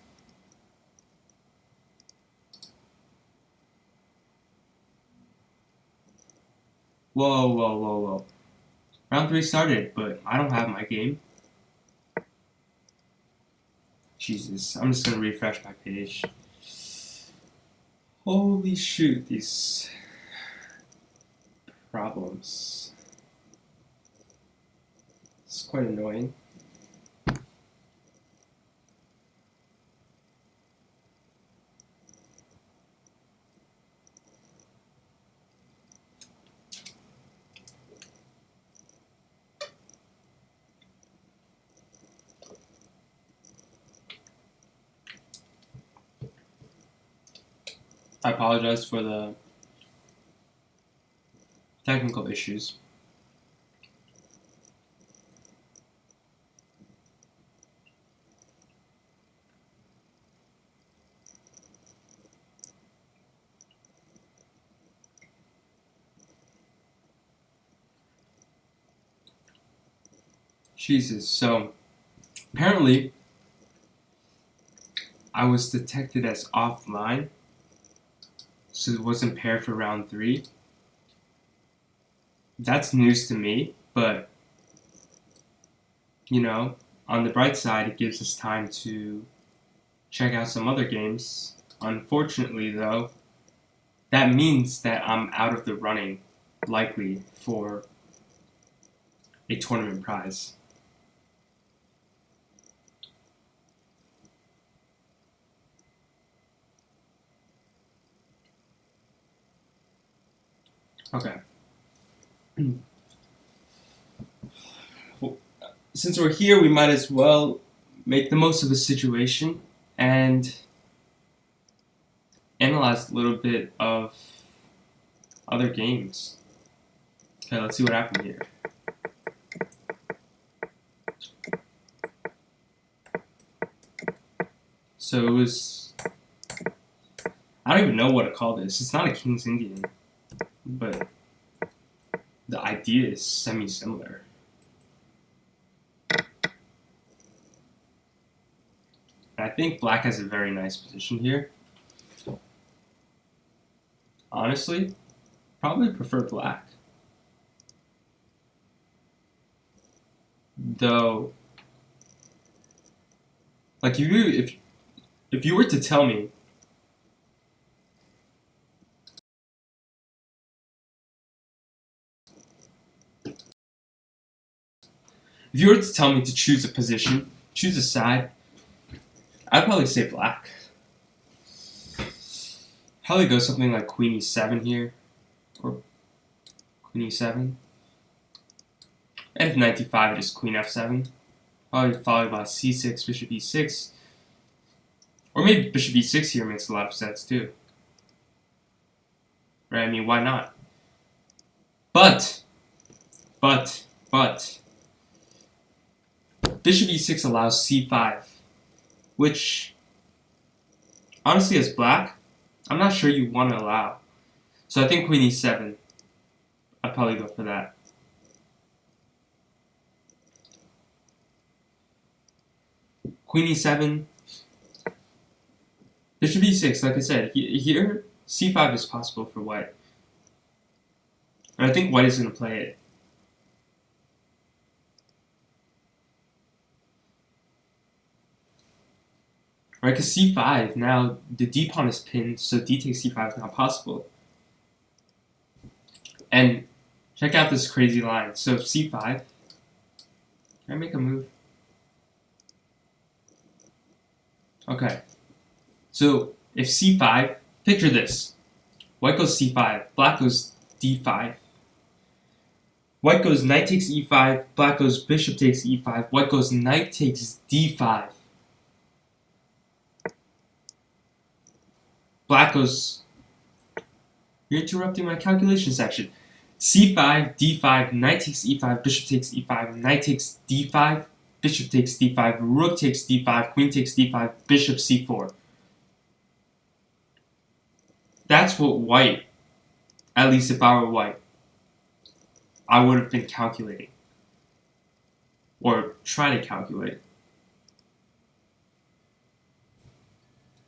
Whoa. Round 3 started, but I don't have my game. Jesus, I'm just gonna refresh my page. Holy shoot, these problems. It's quite annoying. I apologize for the technical issues. Jesus, so apparently I was detected as offline, so it wasn't paired for round 3. That's news to me, but you know, on the bright side, it gives us time to check out some other games. Unfortunately, though, that means that I'm out of the running, likely, for a tournament prize. Okay. Well, since we're here, we might as well make the most of the situation and analyze a little bit of other games. Okay, let's see what happened here. So it was... I don't even know what to call this. It's not a King's Indian, but the idea is semi-similar. I think black has a very nice position here. Honestly, probably prefer black. Though, like if you were to tell me If you were to tell me to choose a position, choose a side, I'd probably say black. Probably go something like queen e7 here, or queen e7. And if knight d5, just queen f7. Probably followed by c6, bishop e6. Or maybe bishop e6 here makes a lot of sense too. Right? I mean, why not? But, bishop e6 allows c5, which, honestly, as black, I'm not sure you want to allow. So I think queen e7, I'd probably go for that. Queen e7, bishop e6, like I said, here, c5 is possible for white. And I think white is going to play it. Right, because c5, now the d pawn is pinned, so d takes c5 is not possible. And check out this crazy line. So c5, can I make a move? Okay. So if c5, picture this. White goes c5, black goes d5. White goes knight takes e5, black goes bishop takes e5, white goes knight takes d5. Black goes, you're interrupting my calculation section. c5, d5, knight takes e5, bishop takes e5, knight takes d5, bishop takes d5, rook takes d5, queen takes d5, bishop c4. That's what white, at least if I were white, I would have been calculating. Or try to calculate.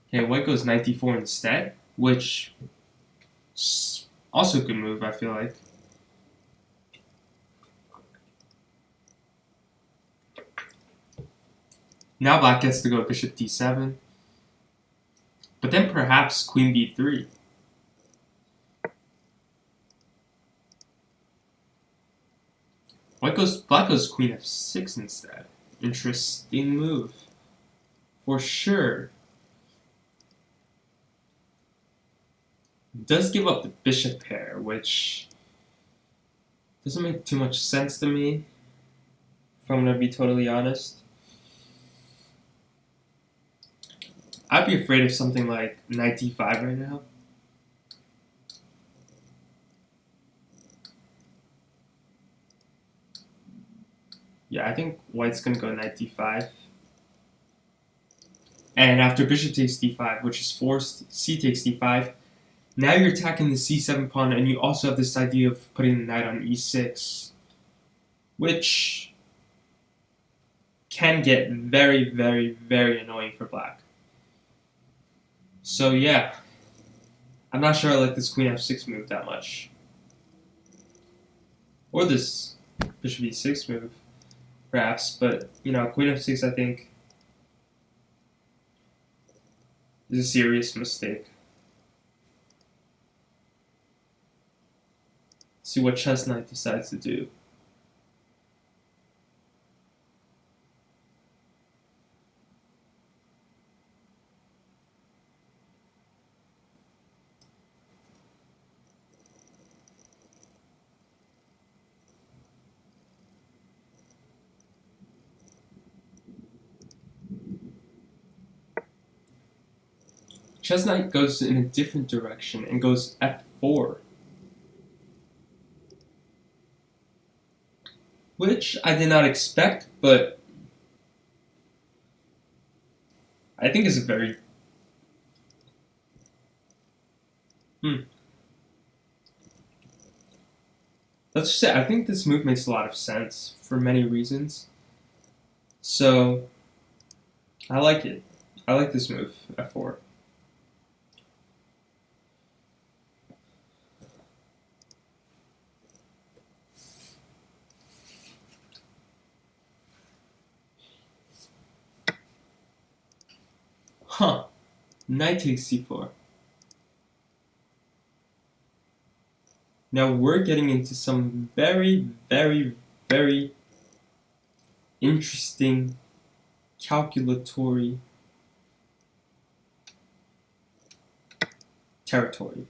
Okay, white goes knight d4 instead, which also a good move, I feel like. Now black gets to go bishop d7. But then perhaps queen b3. Black goes queen f6 instead. Interesting move. For sure. Does give up the bishop pair, which doesn't make too much sense to me, if I'm going to be totally honest. I'd be afraid of something like knight d5 right now. Yeah, I think white's going to go knight d5. And after bishop takes d5, which is forced, c takes d5. Now you're attacking the c7 pawn, and you also have this idea of putting the knight on e6, which can get very, very, very annoying for black. So yeah, I'm not sure I like this queen f6 move that much. Or this bishop e6 move, perhaps, but, you know, queen f6 I think is a serious mistake. See what Chess4Unity decides to do. Chess4Unity goes in a different direction and goes f4. Which I did not expect, but I think is a very... Let's just say, I think this move makes a lot of sense for many reasons. So, I like it. I like this move, f4. Huh. Knight takes c4. Now we're getting into some very, very, very interesting calculatory territory.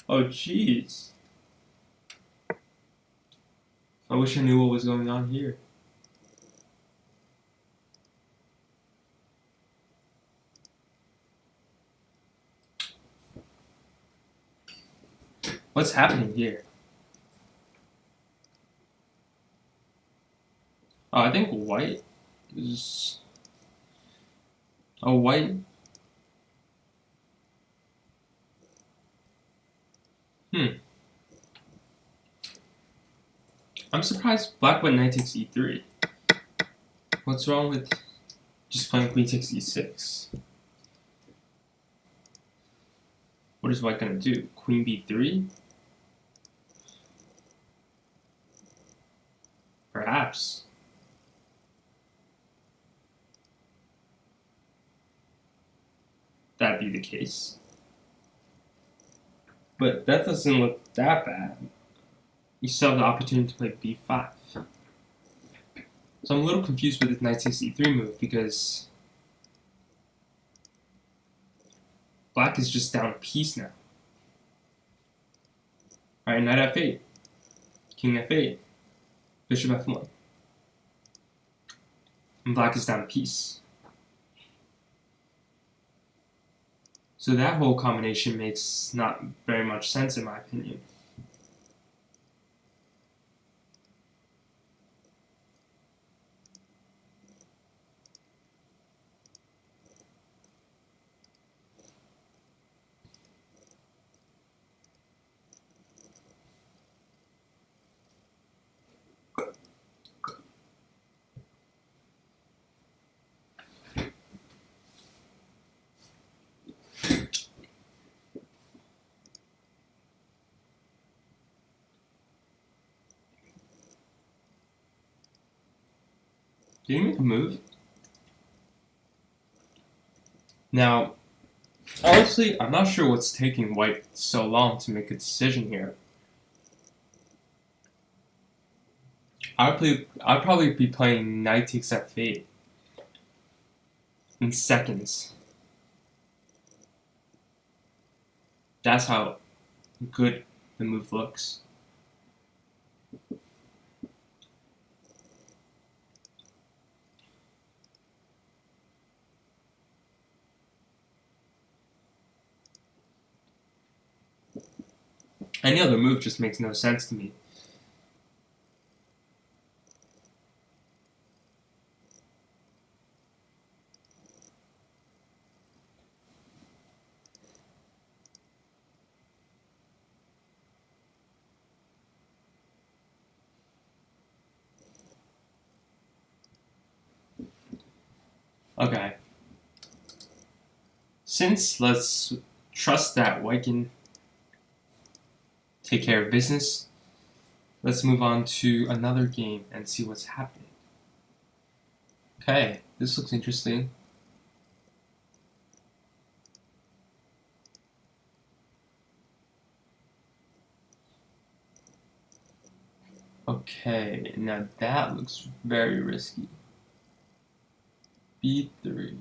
Oh, jeez. I wish I knew what was going on here. What's happening here? Oh, I think white is... Oh, white... I'm surprised black went knight takes e3. What's wrong with just playing queen takes e6? What is white gonna do? Queen b3? Perhaps. That'd be the case. But that doesn't look that bad. You still have the opportunity to play b5. So I'm a little confused with this knight takes e3 move because black is just down a piece now. Alright, knight f8, king f8, bishop f1. And black is down a piece. So that whole combination makes not very much sense in my opinion. Did he make a move? Now, honestly, I'm not sure what's taking white so long to make a decision here. I'd probably be playing knight takes f8 in seconds. That's how good the move looks. Any other move just makes no sense to me. Okay. Since let's trust that white can take care of business, let's move on to another game and see what's happening. Okay, this looks interesting. Okay, now that looks very risky. b3.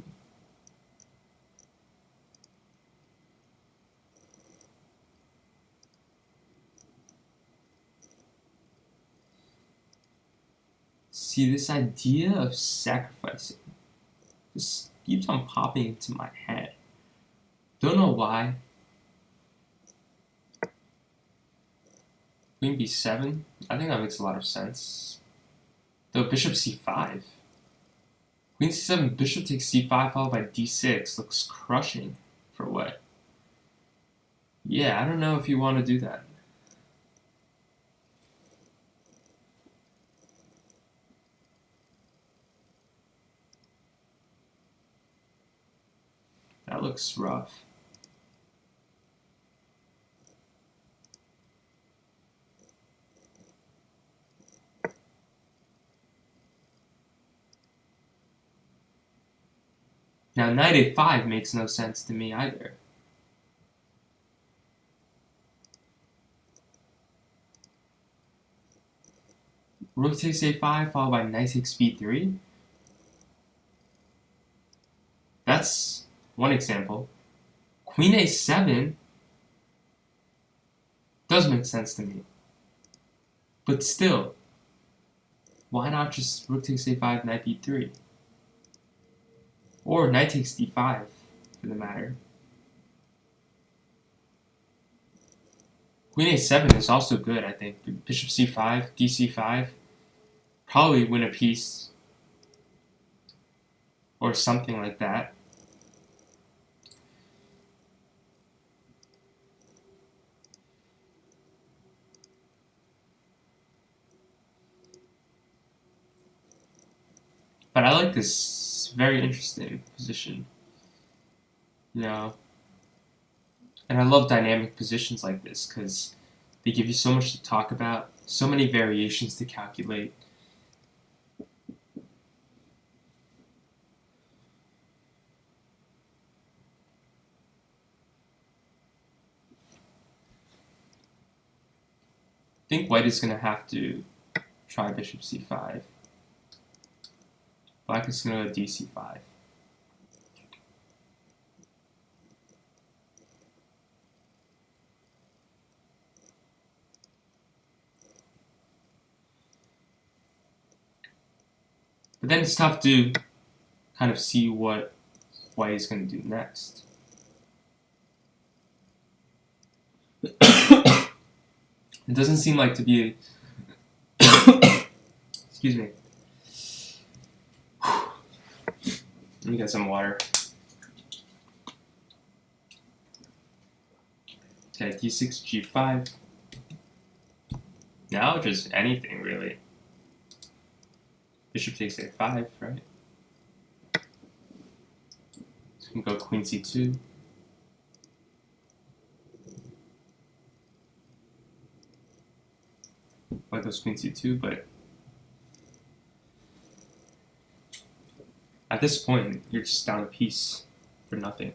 See, this idea of sacrificing just keeps on popping into my head. Don't know why. Queen b7? I think that makes a lot of sense. Though bishop c5. Queen c7, bishop takes c5 followed by d6 looks crushing for white. Yeah, I don't know if you want to do that. That looks rough. Now, knight a5 makes no sense to me either. Rook takes a5 followed by knight takes b3. That's one example. Queen a7 does make sense to me. But still, why not just rook takes a5, knight b3? Or knight takes d5, for the matter. Queen a7 is also good, I think. Bishop c5, dc5. Probably win a piece. Or something like that. But I like this very interesting position. You know, and I love dynamic positions like this because they give you so much to talk about, so many variations to calculate. I think white is going to have to try bishop c5. Black is going to go dc5. But then it's tough to kind of see what white is going to do next. It doesn't seem like to be excuse me. Let me get some water. Okay, d6, g5. Now just anything, really. Bishop takes a5, right? So we can go queen c2. White goes queen c2, but at this point, you're just down a piece for nothing.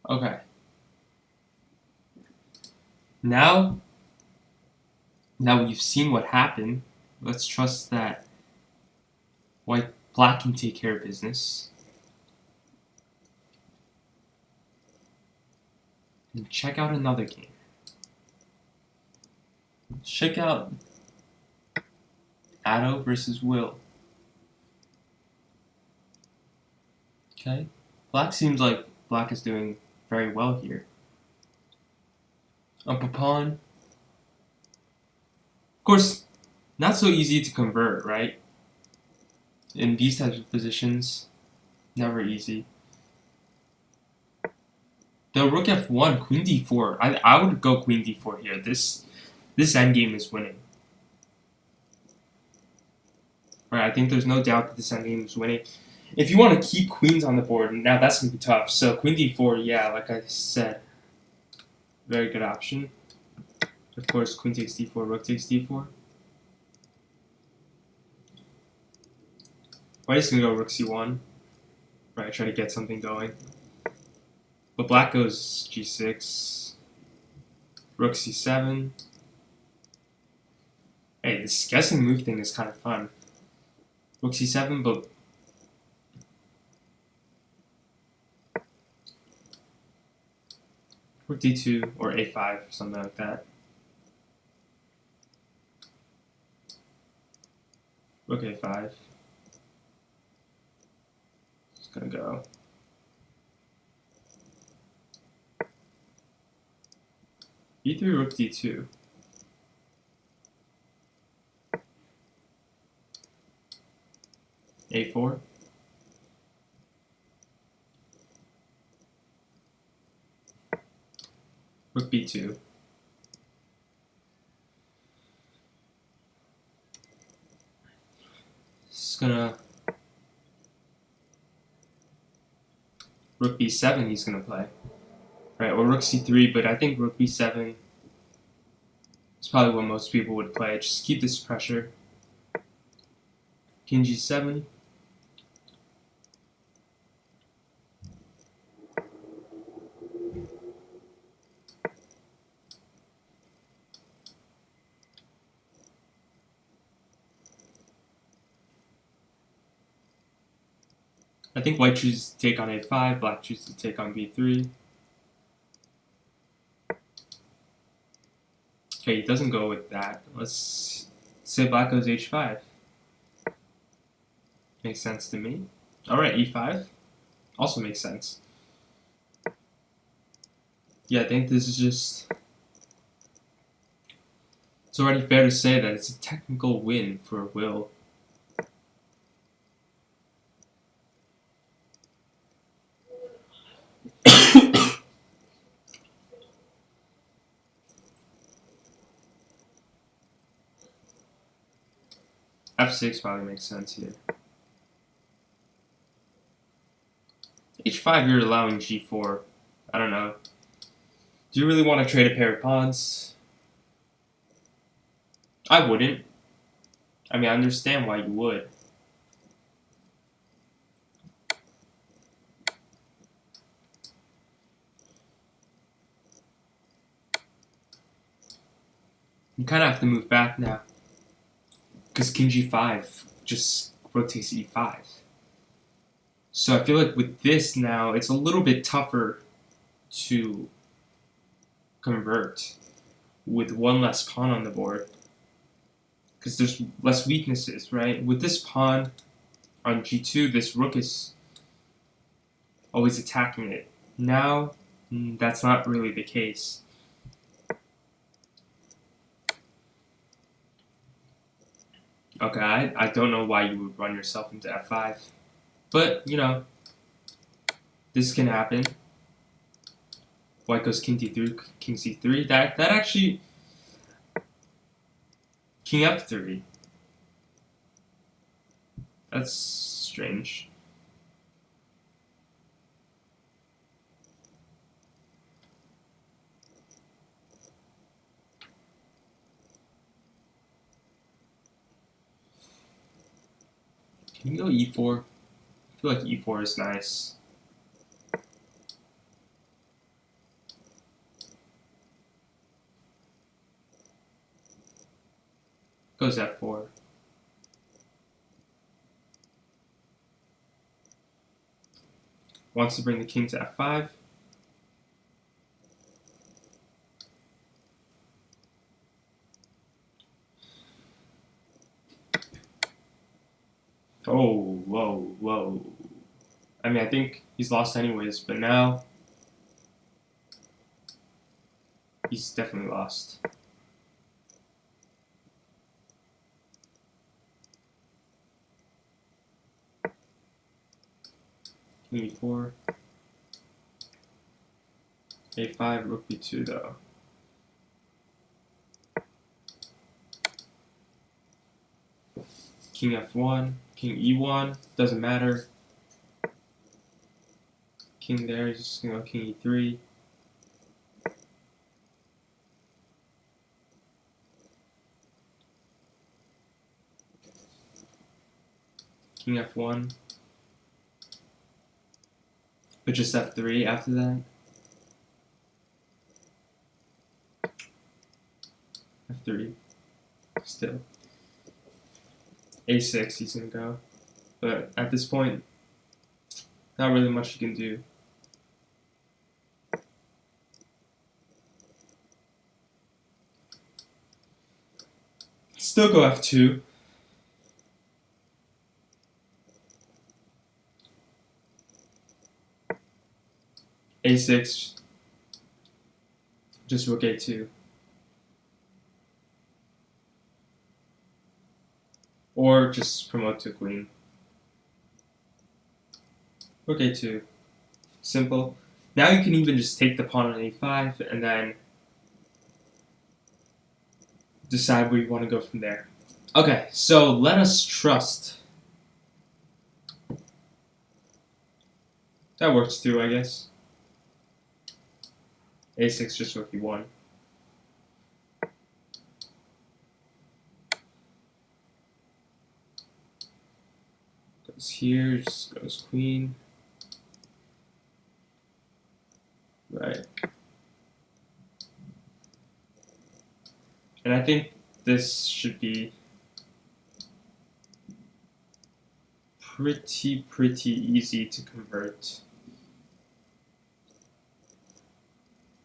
Okay. Now we've seen what happened, let's trust that black can take care of business. And check out another game. Check out Addo versus Will. Okay. Black seems like black is doing very well here. Up a pawn. Of course, not so easy to convert, right? In these types of positions, never easy. The rook f1, queen d4. I would go queen d4 here. This endgame is winning. Right, I think there's no doubt that this endgame is winning. If you want to keep queens on the board, now that's going to be tough. So queen d4, yeah, like I said, very good option. Of course, queen takes d4, rook takes d4. White is going to go rook c1. Right, try to get something going. But black goes g6, rook c7. Hey, this guessing move thing is kind of fun. Rook c7, but rook d2 or a5 or something like that. Rook a5. Just gonna go. b3, rook d2. a4. Rook b2. Just gonna rook b7 he's going to play. Right, or rook c3, but I think rook b7 is probably what most people would play. Just keep this pressure. King g7. I think white chooses to take on a5, black chooses to take on b3. Okay, he doesn't go with that. Let's say black goes h5. Makes sense to me. Alright, e5. Also makes sense. Yeah, I think this is just... It's already fair to say that it's a technical win for Will. f6 probably makes sense here. h5, you're allowing g4. I don't know. Do you really want to trade a pair of pawns? I wouldn't. I mean, I understand why you would. You kind of have to move back now. Because king g5 just rotates e5. So I feel like with this now, it's a little bit tougher to convert with one less pawn on the board. Because there's less weaknesses, right? With this pawn on g2, this rook is always attacking it. Now, that's not really the case. Okay, I don't know why you would run yourself into f5. But, you know, this can happen. White goes king d3, king c3. That actually... King f3. That's strange. Can you go e4? I feel like e4 is nice. Goes f4. Wants to bring the king to f5. Oh, whoa, whoa. I mean, I think he's lost anyways, but now he's definitely lost. King e4. a5, rook b2 though. King f1, king e1, doesn't matter. King there, he's just gonna go king e3. King f1. But just f3 after that. f3. Still. a6 he's gonna go. But at this point, not really much you can do. Still go f2. a6. Just rook a2. Or just promote to queen. Rook a2. Simple. Now you can even just take the pawn on a5 and then decide where you want to go from there. Okay, so let us trust That works too, I guess. A6 just rook e1. Goes here, just goes queen. Right. And I think this should be pretty easy to convert.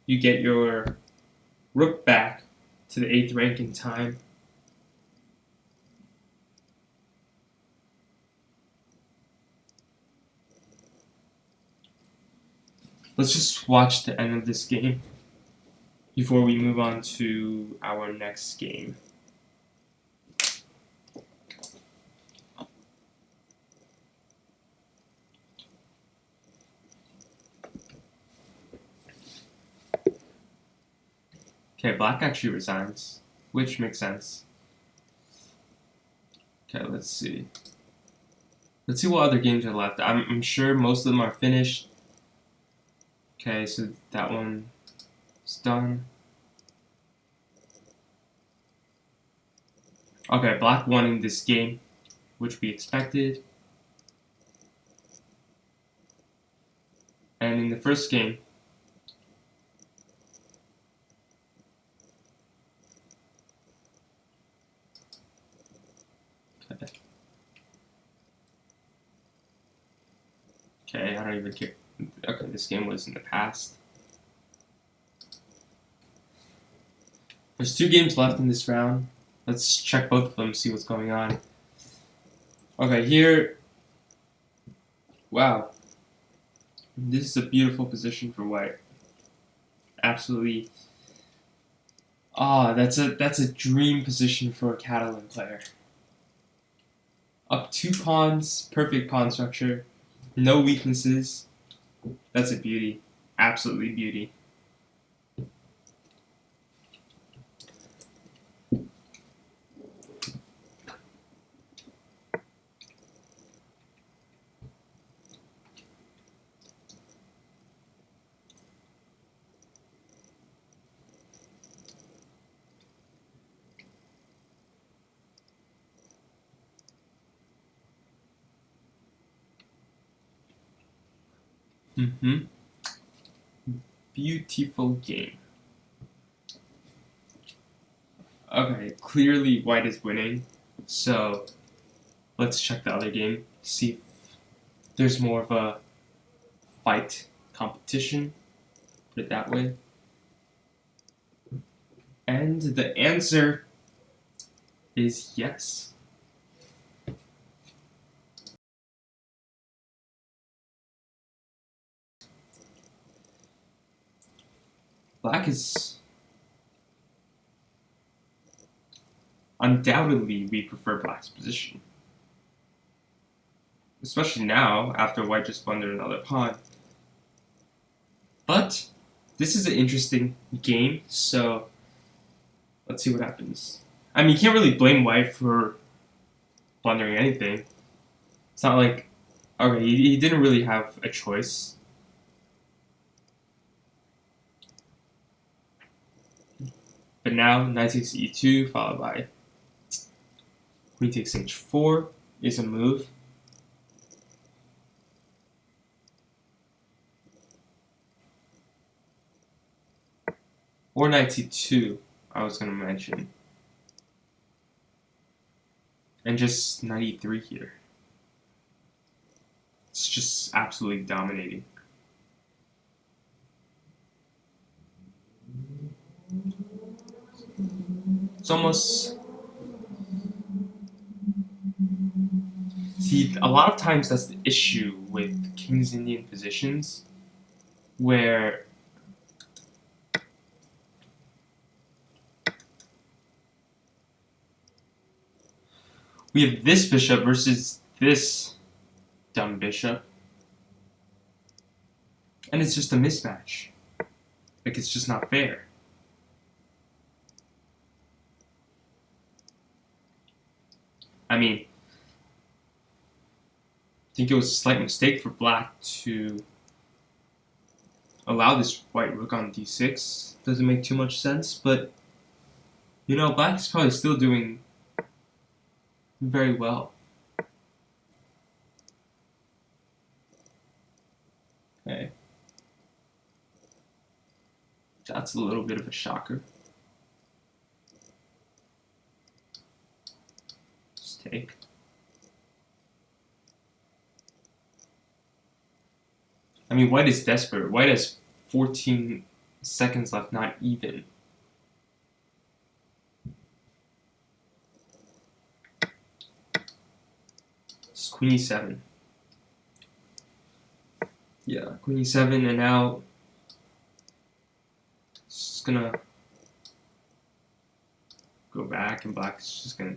You get your rook back to the 8th rank in time. Let's just watch the end of this game before we move on to our next game. Okay, black actually resigns, which makes sense. Okay, let's see. Let's see what other games are left. I'm sure most of them are finished. Okay, so that one is done. Okay, black won in this game, which we expected. And in the first game, okay, I don't even care. Okay, this game was in the past. There's 2 games left in this round. Let's check both of them, see what's going on. Okay, here. Wow. This is a beautiful position for white. Absolutely. That's a dream position for a Catalan player. Up 2 pawns, perfect pawn structure, no weaknesses. That's a beauty. Absolutely beauty. Beautiful game. Okay, clearly white is winning, so let's check the other game, see if there's more of a fight competition, put it that way. And the answer is yes. Black is undoubtedly, we prefer black's position. Especially now, after white just blundered another pawn. But this is an interesting game, so let's see what happens. I mean, you can't really blame white for blundering anything. It's not like, okay, he didn't really have a choice. But now, knight takes e2, followed by queen takes h4 is a move. Or knight c2, I was going to mention. And just knight e3 here. It's just absolutely dominating. It's almost... See, a lot of times that's the issue with King's Indian positions, where we have this bishop versus this dumb bishop, and it's just a mismatch. Like, it's just not fair. I mean, I think it was a slight mistake for black to allow this white rook on d6. Doesn't make too much sense, but you know, black is probably still doing very well. Okay. That's a little bit of a shocker. Just take. I mean, white is desperate. White has 14 seconds left, not even. It's queen e7. Yeah, queen e7, and now it's gonna go back, and black is just gonna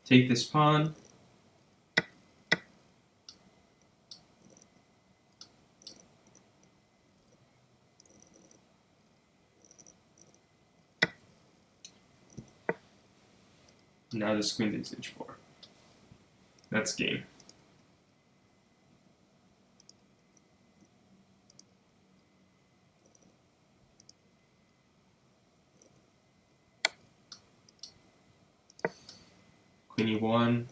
take this pawn. Now this queen takes h4. That's game. Queen e1.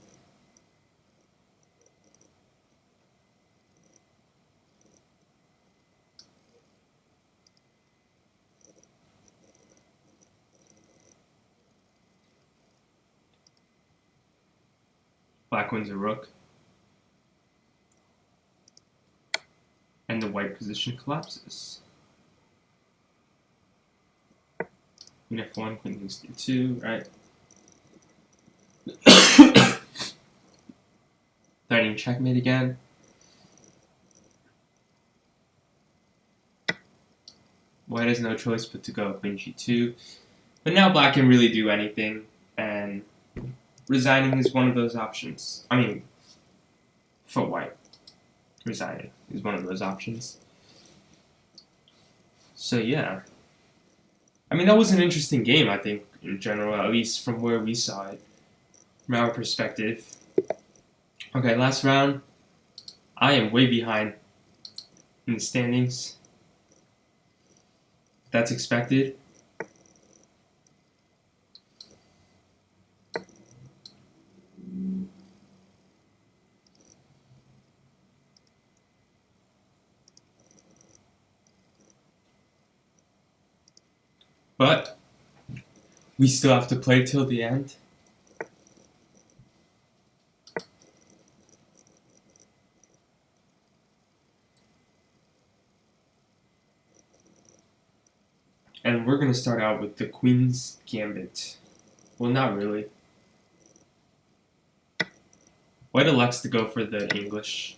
Black wins a rook. And the white position collapses. Queen f1, queen takes d2, right? Threatening checkmate again. White has no choice but to go queen g2. But now black can really do anything, and resigning is one of those options. I mean, for white, resigning is one of those options. So yeah. I mean, that was an interesting game, I think, in general, at least from where we saw it, from our perspective. Okay, last round. I am way behind in the standings. That's expected. But we still have to play till the end. And we're going to start out with the Queen's Gambit. Well, not really. White elects to go for the English.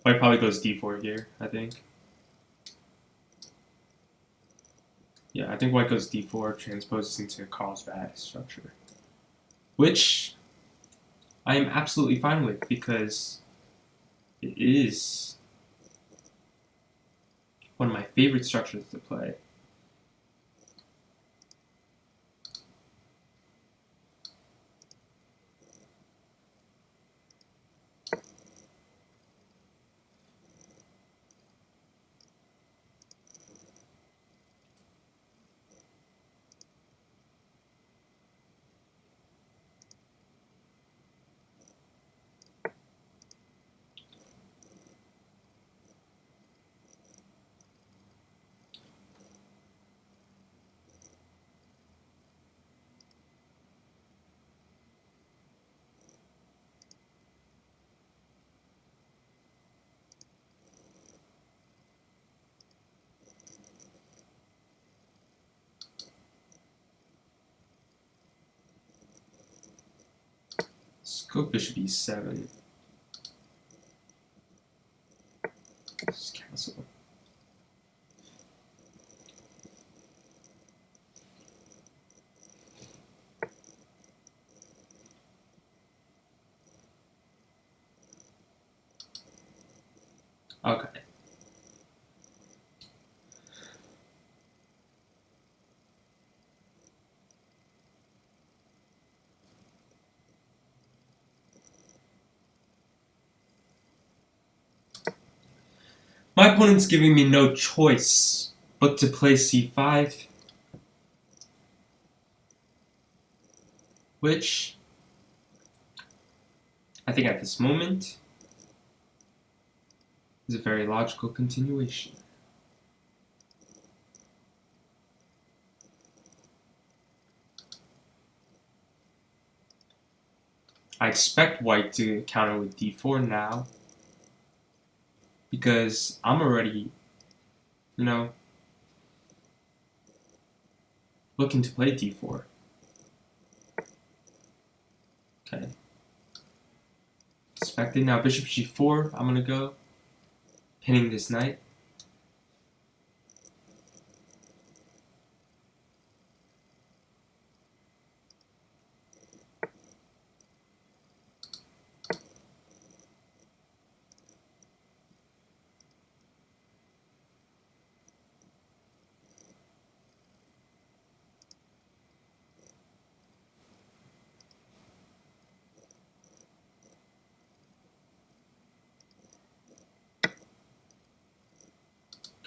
White probably goes d4 here, I think. Yeah, I think white goes d4, transposes into Carlsbad structure. Which I am absolutely fine with, because it is one of my favorite structures to play. Let's go bishop e7. Just castle. Okay. My opponent's giving me no choice but to play c5, which I think at this moment is a very logical continuation. I expect white to counter with d4 now, because I'm already, looking to play d4. Okay. Expected. Now bishop g4, I'm gonna go, pinning this knight.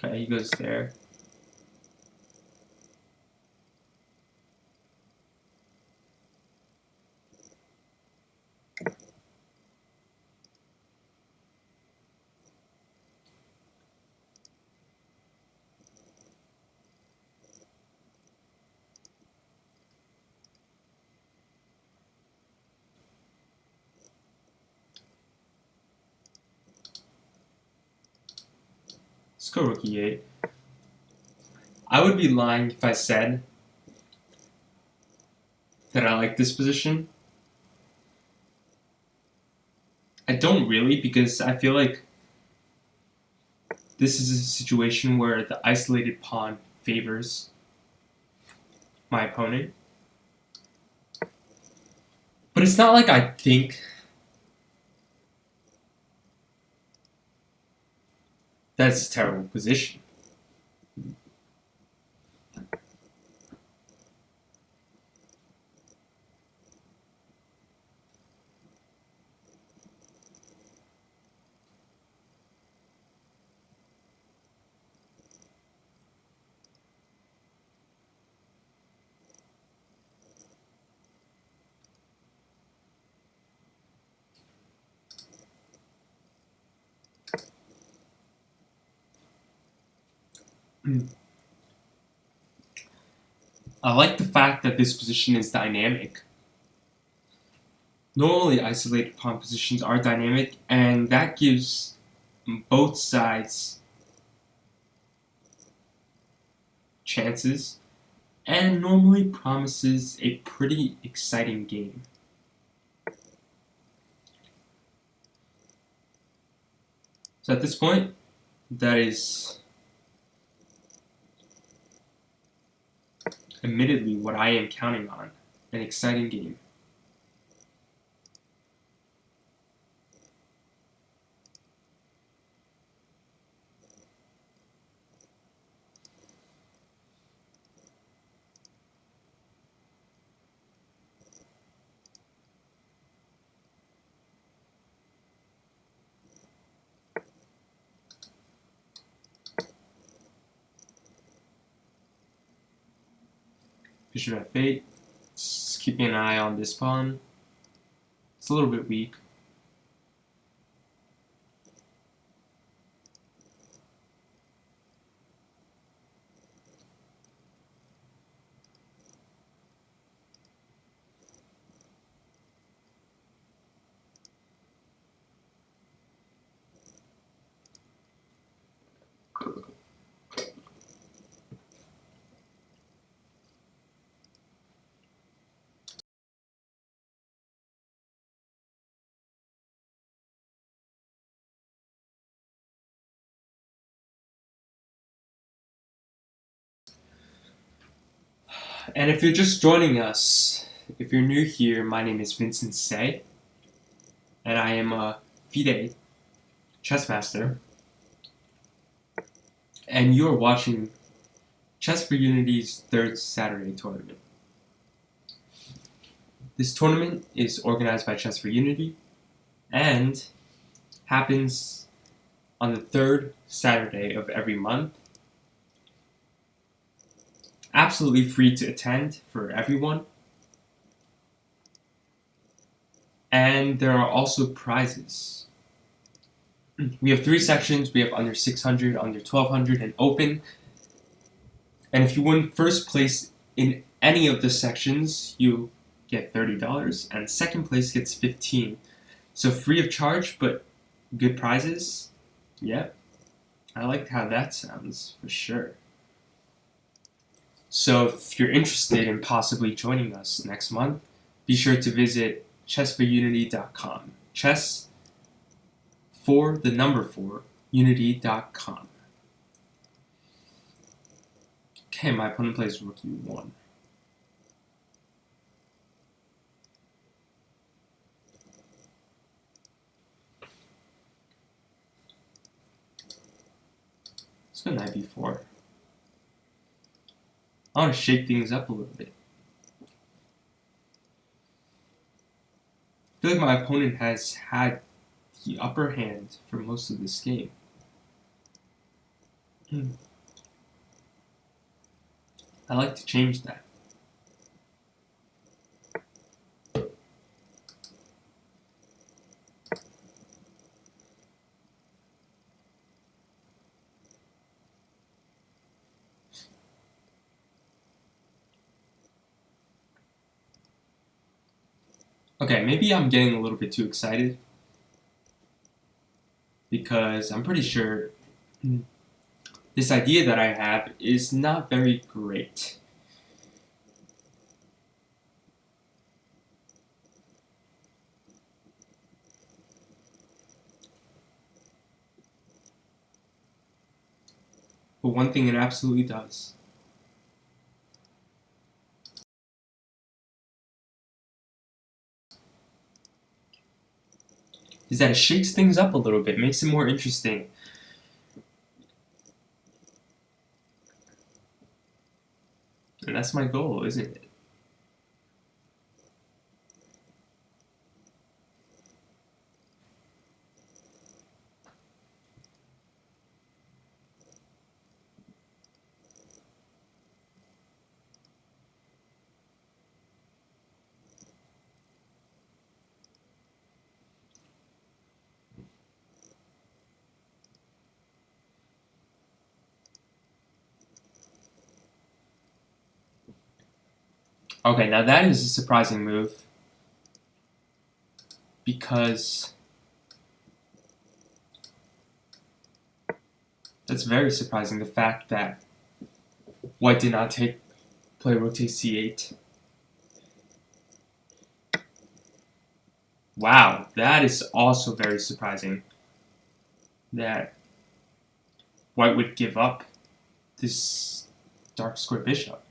Okay, he goes there. Let's go rook e8. I would be lying if I said that I like this position. I don't really, because I feel like this is a situation where the isolated pawn favors my opponent. But it's not like I think that's a terrible position. I like the fact that this position is dynamic. Normally, isolated pawn positions are dynamic, and that gives both sides chances, and normally promises a pretty exciting game. So at this point, that is admittedly what I am counting on, an exciting game. Bishop f8, just keeping an eye on this pawn. It's a little bit weak. And if you're just joining us, if you're new here, my name is Vincent Say, and I am a FIDE chess master, and you're watching Chess4Unity's third Saturday tournament. This tournament is organized by Chess4Unity and happens on the third Saturday of every month. Absolutely free to attend for everyone. And there are also prizes. We have 3 sections. We have under 600, under 1200, and open. And if you win first place in any of the sections, you get $30, and second place gets $15. So free of charge, but good prizes. Yep, I like how that sounds for sure. So if you're interested in possibly joining us next month, be sure to visit chess4unity.com. Chess for the number 4 unity.com. Okay, my opponent plays rook e1. Let's go knight b4. I want to shake things up a little bit. I feel like my opponent has had the upper hand for most of this game. I like to change that. Okay, maybe I'm getting a little bit too excited because I'm pretty sure this idea that I have is not very great. But one thing it absolutely does is that it shakes things up a little bit, makes it more interesting. And that's my goal, isn't it? Okay, now that is a surprising move because that's very surprising, the fact that white did not play rook takes c8. Wow, that is also very surprising that white would give up this dark square bishop.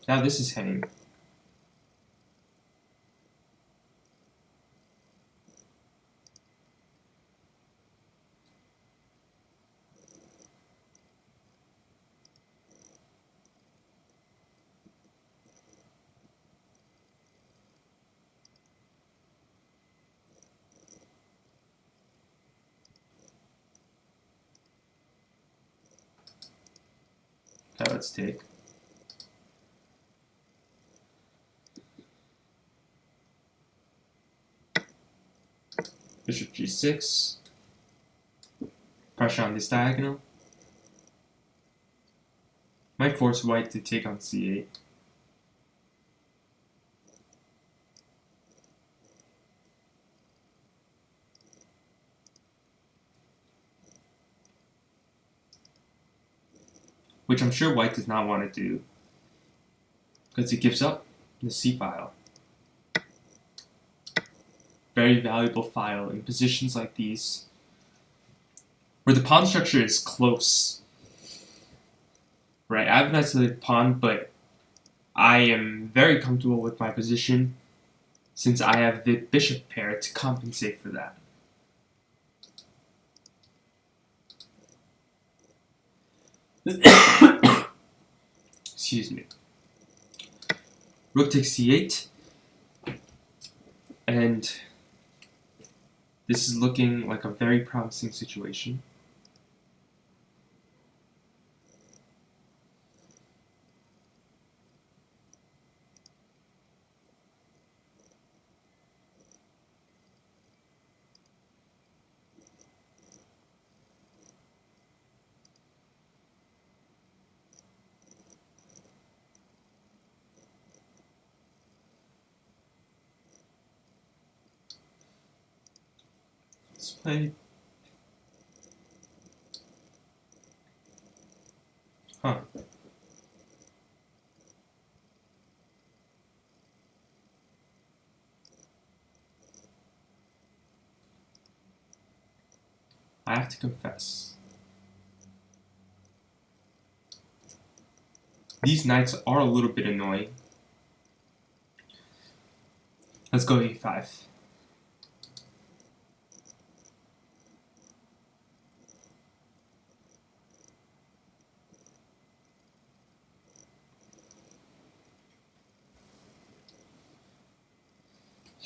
Now this is hanging. Okay, let's take. Bishop g6. Pressure on this diagonal. Might force white to take on c8. Which I'm sure white does not want to do, because it gives up the c file. Very valuable file in positions like these, where the pawn structure is close. Right, I have an isolated pawn, but I am very comfortable with my position since I have the bishop pair to compensate for that. Excuse me. Rook takes c8, and this is looking like a very promising situation. play. Huh. I have to confess. These knights are a little bit annoying. Let's go e5.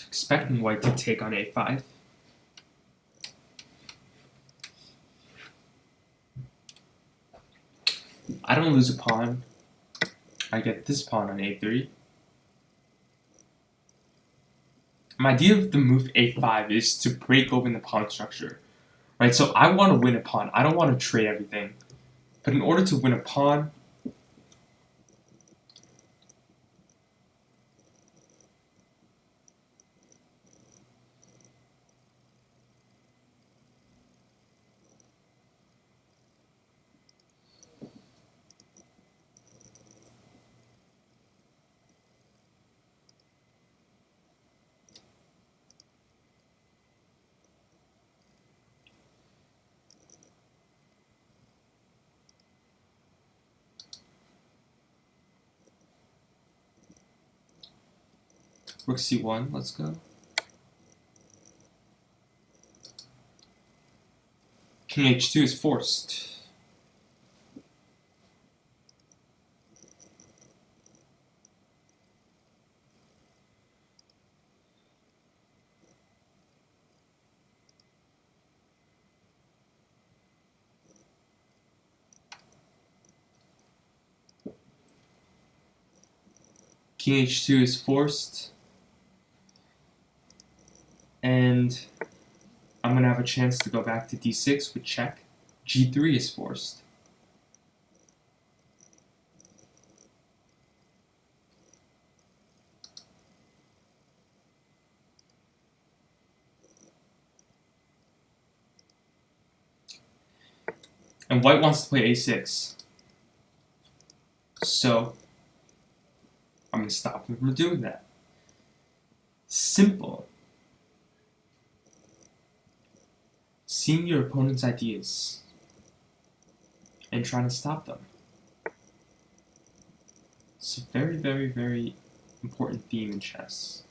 Expecting white to take on a5. I don't lose a pawn. I get this pawn on a3. My idea of the move a5 is to break open the pawn structure, right? So I want to win a pawn. I don't want to trade everything. But in order to win a pawn, rook c1, let's go. King h2 is forced. King h2 is forced. And I'm going to have a chance to go back to d6 with check. g3 is forced. And white wants to play a6. So I'm going to stop him from doing that. Simple. Seeing your opponent's ideas and trying to stop them. It's a very, very, very important theme in chess.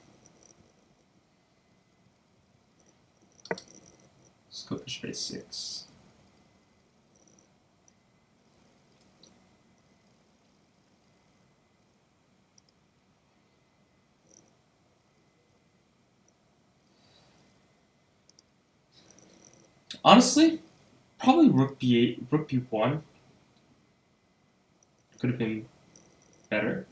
Let's go bishop a6. Honestly, probably rook b8, rook b1 could have been better.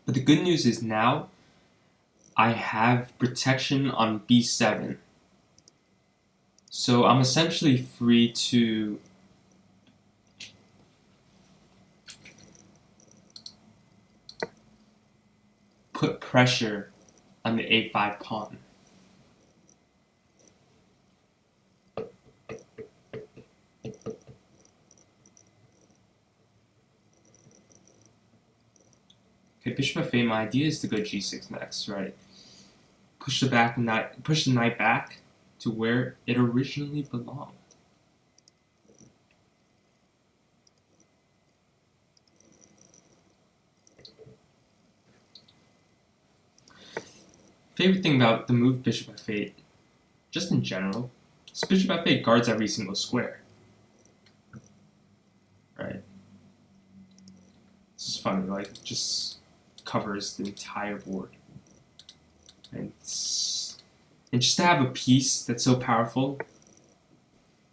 But the good news is now I have protection on b7. So I'm essentially free to put pressure on the a5 pawn. Okay, bishop f8, my idea is to go g6 next, right? Push the knight back to where it originally belonged. Favorite thing about the move bishop f8, just in general, is bishop f8 guards every single square. Right? This is funny, like, it just covers the entire board. And just to have a piece that's so powerful,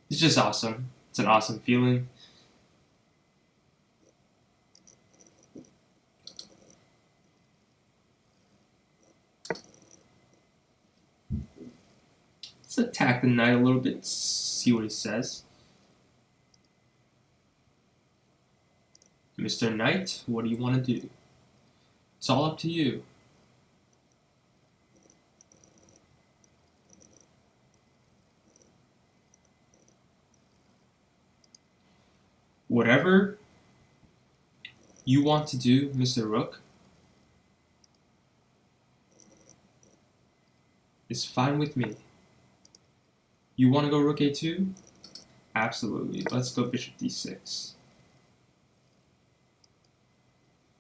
it's just awesome. It's an awesome feeling. Let's attack the knight a little bit, see what he says. Mr. Knight, what do you want to do? It's all up to you. Whatever you want to do, Mr. Rook, is fine with me. You want to go Rook A2? Absolutely. Let's go Bishop D6.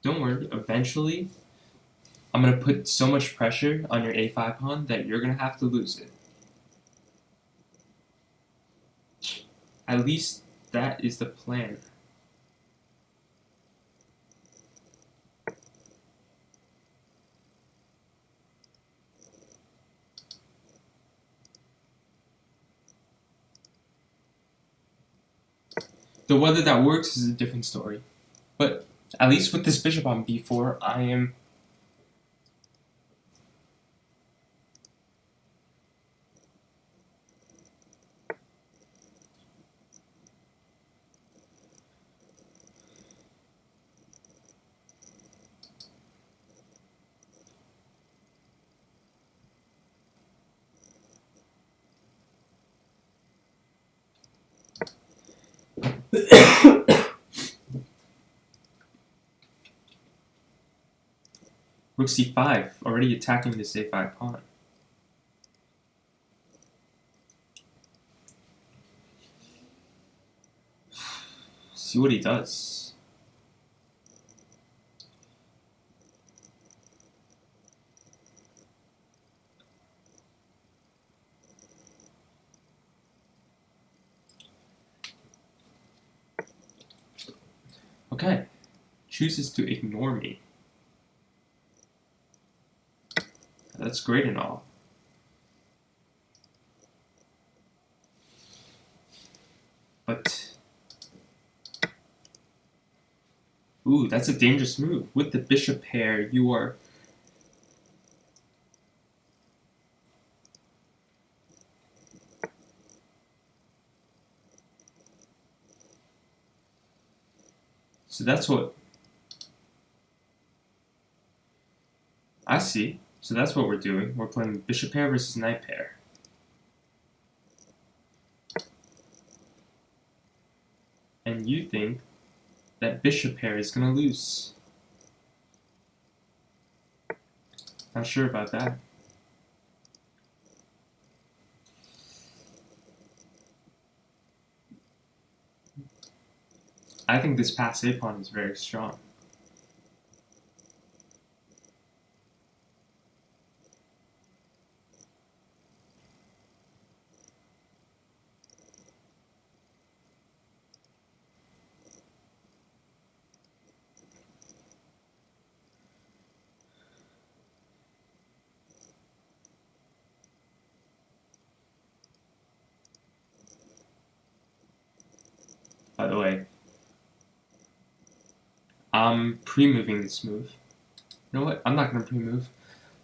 Don't worry, eventually I'm going to put so much pressure on your A5 pawn that you're going to have to lose it. At least that is the plan. Though whether that works is a different story. But at least with this bishop on b4, I am Rook c5, already attacking this a5 pawn. See what he does. Okay, chooses to ignore me. That's great and all. But, ooh, that's a dangerous move. With the bishop pair, you are so that's what I see. So that's what we're doing. We're playing bishop pair versus knight pair. And you think that bishop pair is going to lose. Not sure about that. I think this pass A pawn is very strong. By the way, I'm pre-moving this move. You know what? I'm not going to pre-move.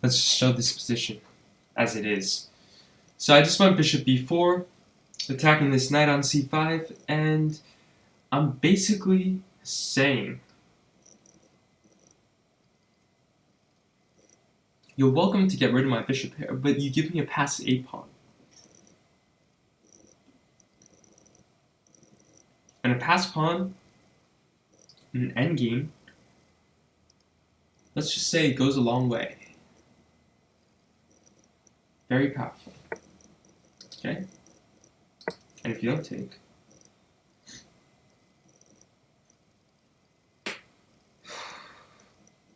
Let's just show this position as it is. So I just went bishop b4, attacking this knight on c5, and I'm basically saying, you're welcome to get rid of my bishop here, but you give me a pass A pawn. And a pass pawn in an endgame, let's just say it goes a long way. Very powerful. Okay? And if you don't take,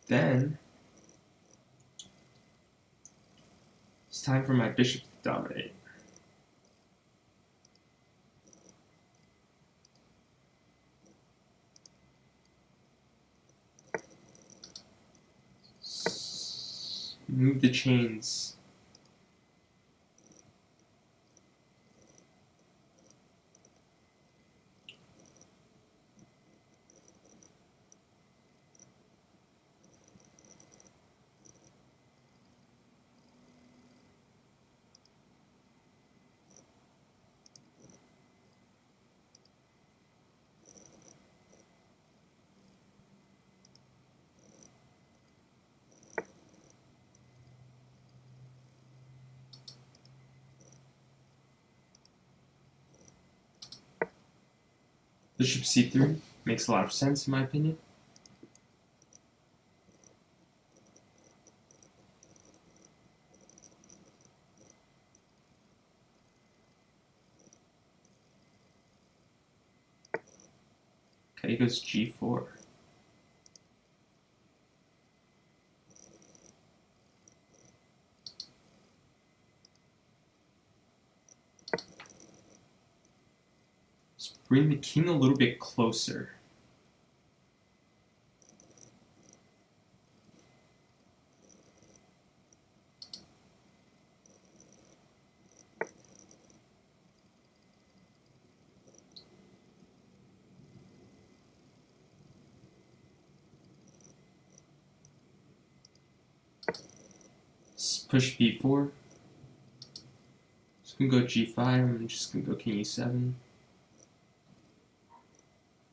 then it's time for my bishop to dominate. Move the chains. Bishop c3 makes a lot of sense in my opinion. Okay, he goes g4. Let's bring the king a little bit closer. Let's push b4. Just gonna go g5. I'm just gonna go king e7.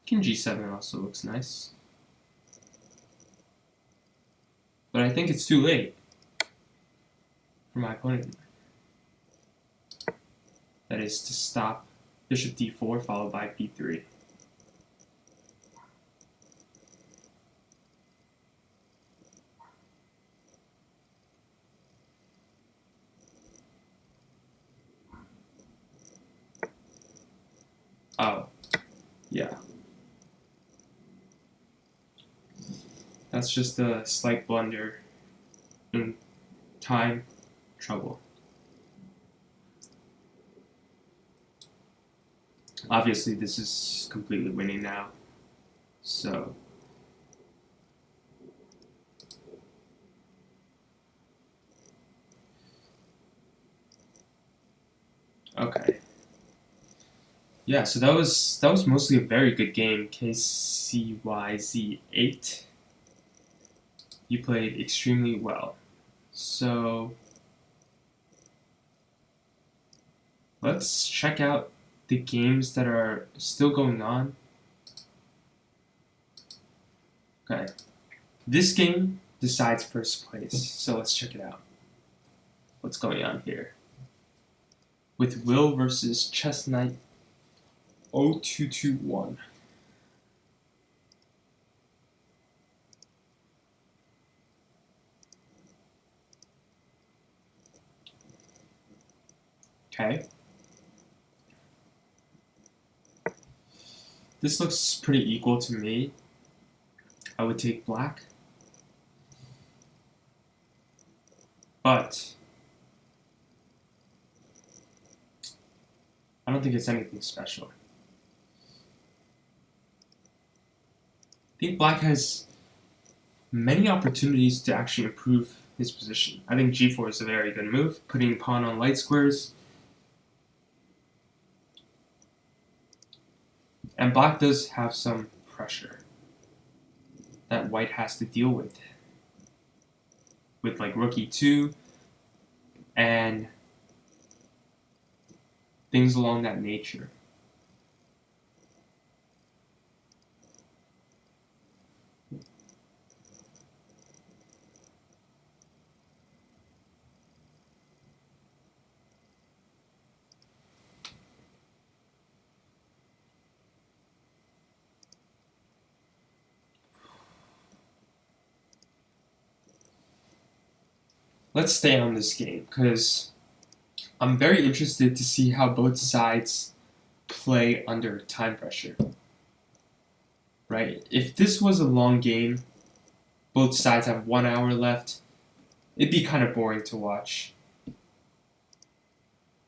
King g7 also looks nice. But I think it's too late for my opponent. That is to stop bishop d4 followed by b3. Oh, yeah. That's just a slight blunder in time trouble. Obviously, this is completely winning now. So, okay. Yeah, so that was mostly a very good game. KCYZ8. You played extremely well. So, let's check out the games that are still going on. Okay. This game decides first place, so let's check it out. What's going on here? With Will versus Chess Knight 0221. Okay. This looks pretty equal to me. I would take black. But I don't think it's anything special. I think black has many opportunities to actually improve his position. I think g4 is a very good move, putting pawn on light squares. And black does have some pressure that white has to deal with like rook e2 and things along that nature. Let's stay on this game because I'm very interested to see how both sides play under time pressure. Right? If this was a long game, both sides have 1 hour left, it'd be kind of boring to watch.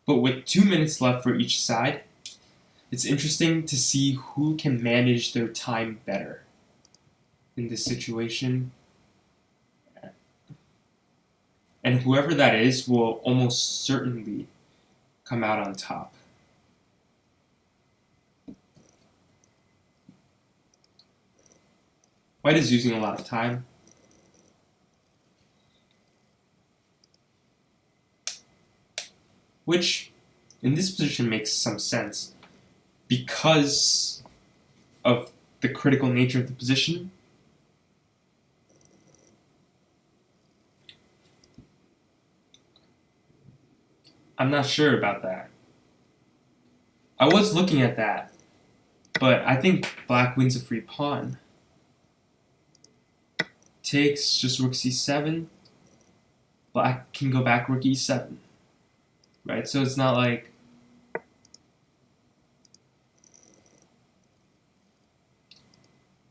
But with 2 minutes left for each side, it's interesting to see who can manage their time better in this situation. And whoever that is will almost certainly come out on top. White is using a lot of time. Which, in this position, makes some sense because of the critical nature of the position. I'm not sure about that. I was looking at that, But I think black wins a free pawn. Takes, just rook c7. Black can go back rook e7. Right? So it's not like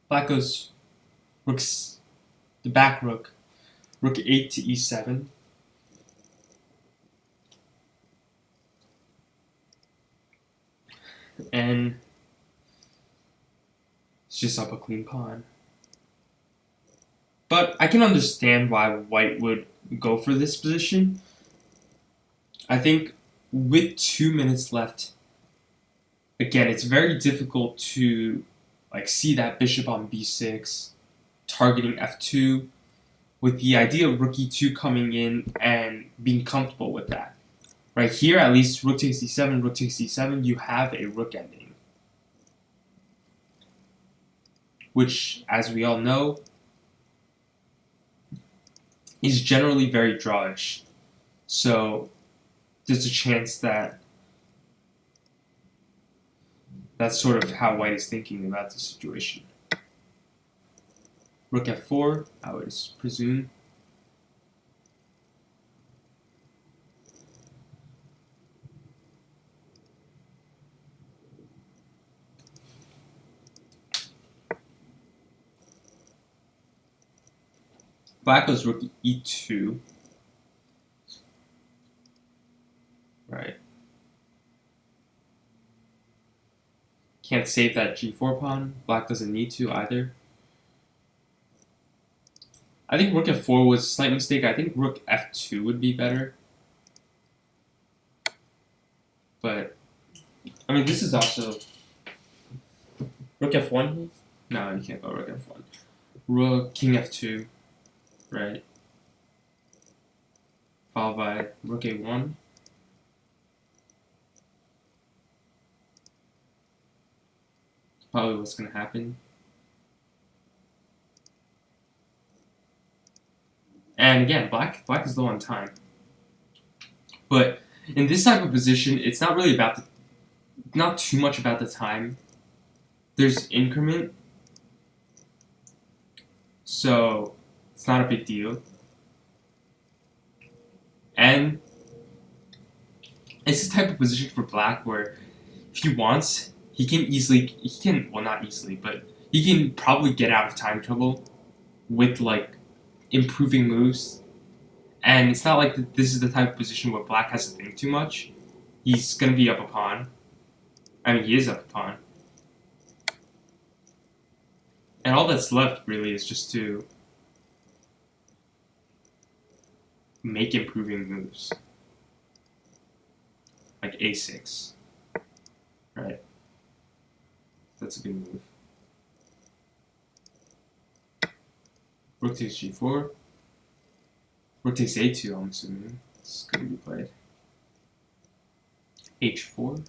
black goes rooks, the back rook, rook 8 to e7. And it's just up a clean pawn. But I can understand why white would go for this position. I think with 2 minutes left, again, it's very difficult to see that bishop on b6, targeting f2, with the idea of rook e2 coming in and being comfortable with that. Right here, at least rook takes e7, rook takes e7, you have a rook ending. Which, as we all know, is generally very drawish. So there's a chance that that's sort of how white is thinking about the situation. Rook f4, I would presume. Black goes rook e2. Right. Can't save that g4 pawn. Black doesn't need to either. I think rook f4 was a slight mistake. I think rook f2 would be better. But, I mean, this is also... Rook f1? No, you can't go rook f1. Rook, king f2, right? Followed by rook a1. Probably what's going to happen. And again, black is low on time. But in this type of position, it's not really about not too much about the time. There's increment, so it's not a big deal. And it's the type of position for black where if he wants, he can well, not easily, but he can probably get out of time trouble with improving moves. And it's not like this is the type of position where black has to think too much. He's going to be up a pawn. I mean, he is up a pawn. And all that's left, really, is just to make improving moves. Like a6. Right? That's a good move. Rook takes g4. Rook takes a2, I'm assuming. It's going to be played. h4.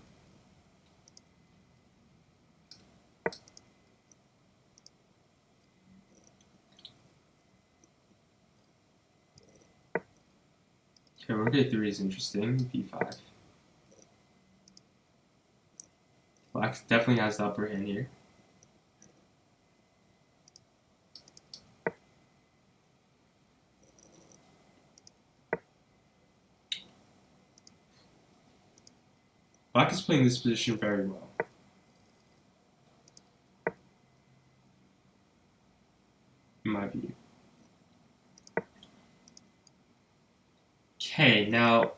Okay, rook a3 is interesting. b5. Black definitely has the upper hand here. Black is playing this position very well. In my view. Okay, now,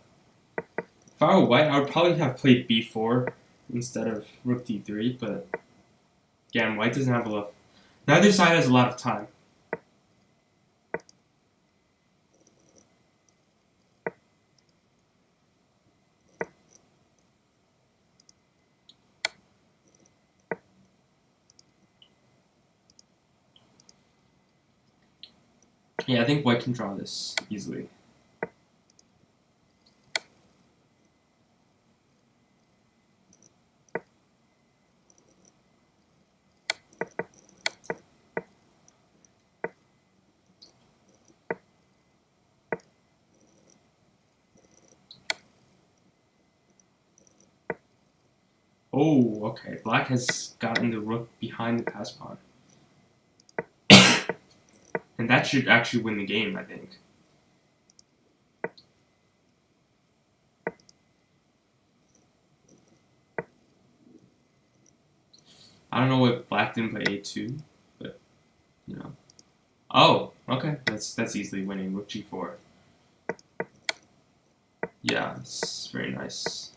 if I were white, I would probably have played b4 instead of rook d3, but again, white doesn't have a lot. Neither side has a lot of time. Yeah, I think white can draw this easily. Oh, okay. Black has gotten the rook behind the pass pawn. And that should actually win the game, I think. I don't know what black didn't play a2, but, you know. Oh, okay. That's easily winning. Rook g4. Yeah, it's very nice.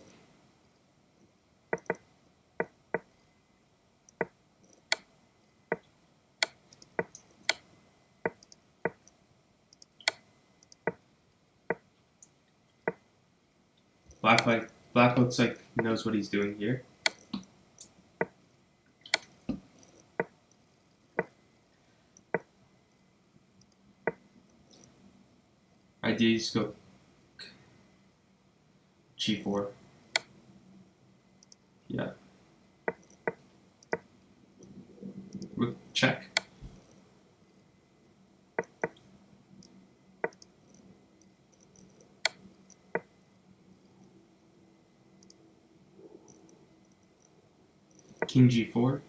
Black looks like he knows what he's doing here. Idea is go g4. Yeah. Rook check. King g4.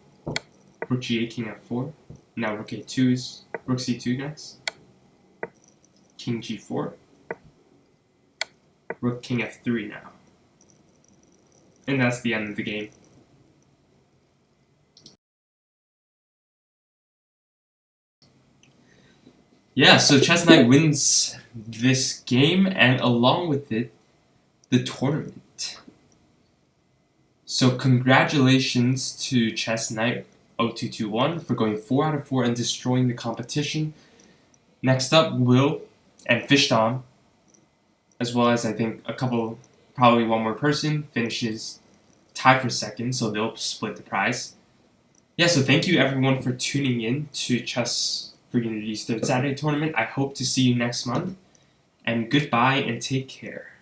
Rook g8, king f4. Now rook a2 is rook c2 next. King g4. Rook king f3 now. And that's the end of the game. Yeah, so Chess Knight wins this game, and along with it, the tournament. So congratulations to Chess Knight 0221 for going 4 out of 4 and destroying the competition. Next up, Will and Fishdom, as well as I think probably one more person, finishes tied for second, so they'll split the prize. Yeah, so thank you everyone for tuning in to Chess4Unity's 3rd Saturday tournament. I hope to see you next month, and goodbye and take care.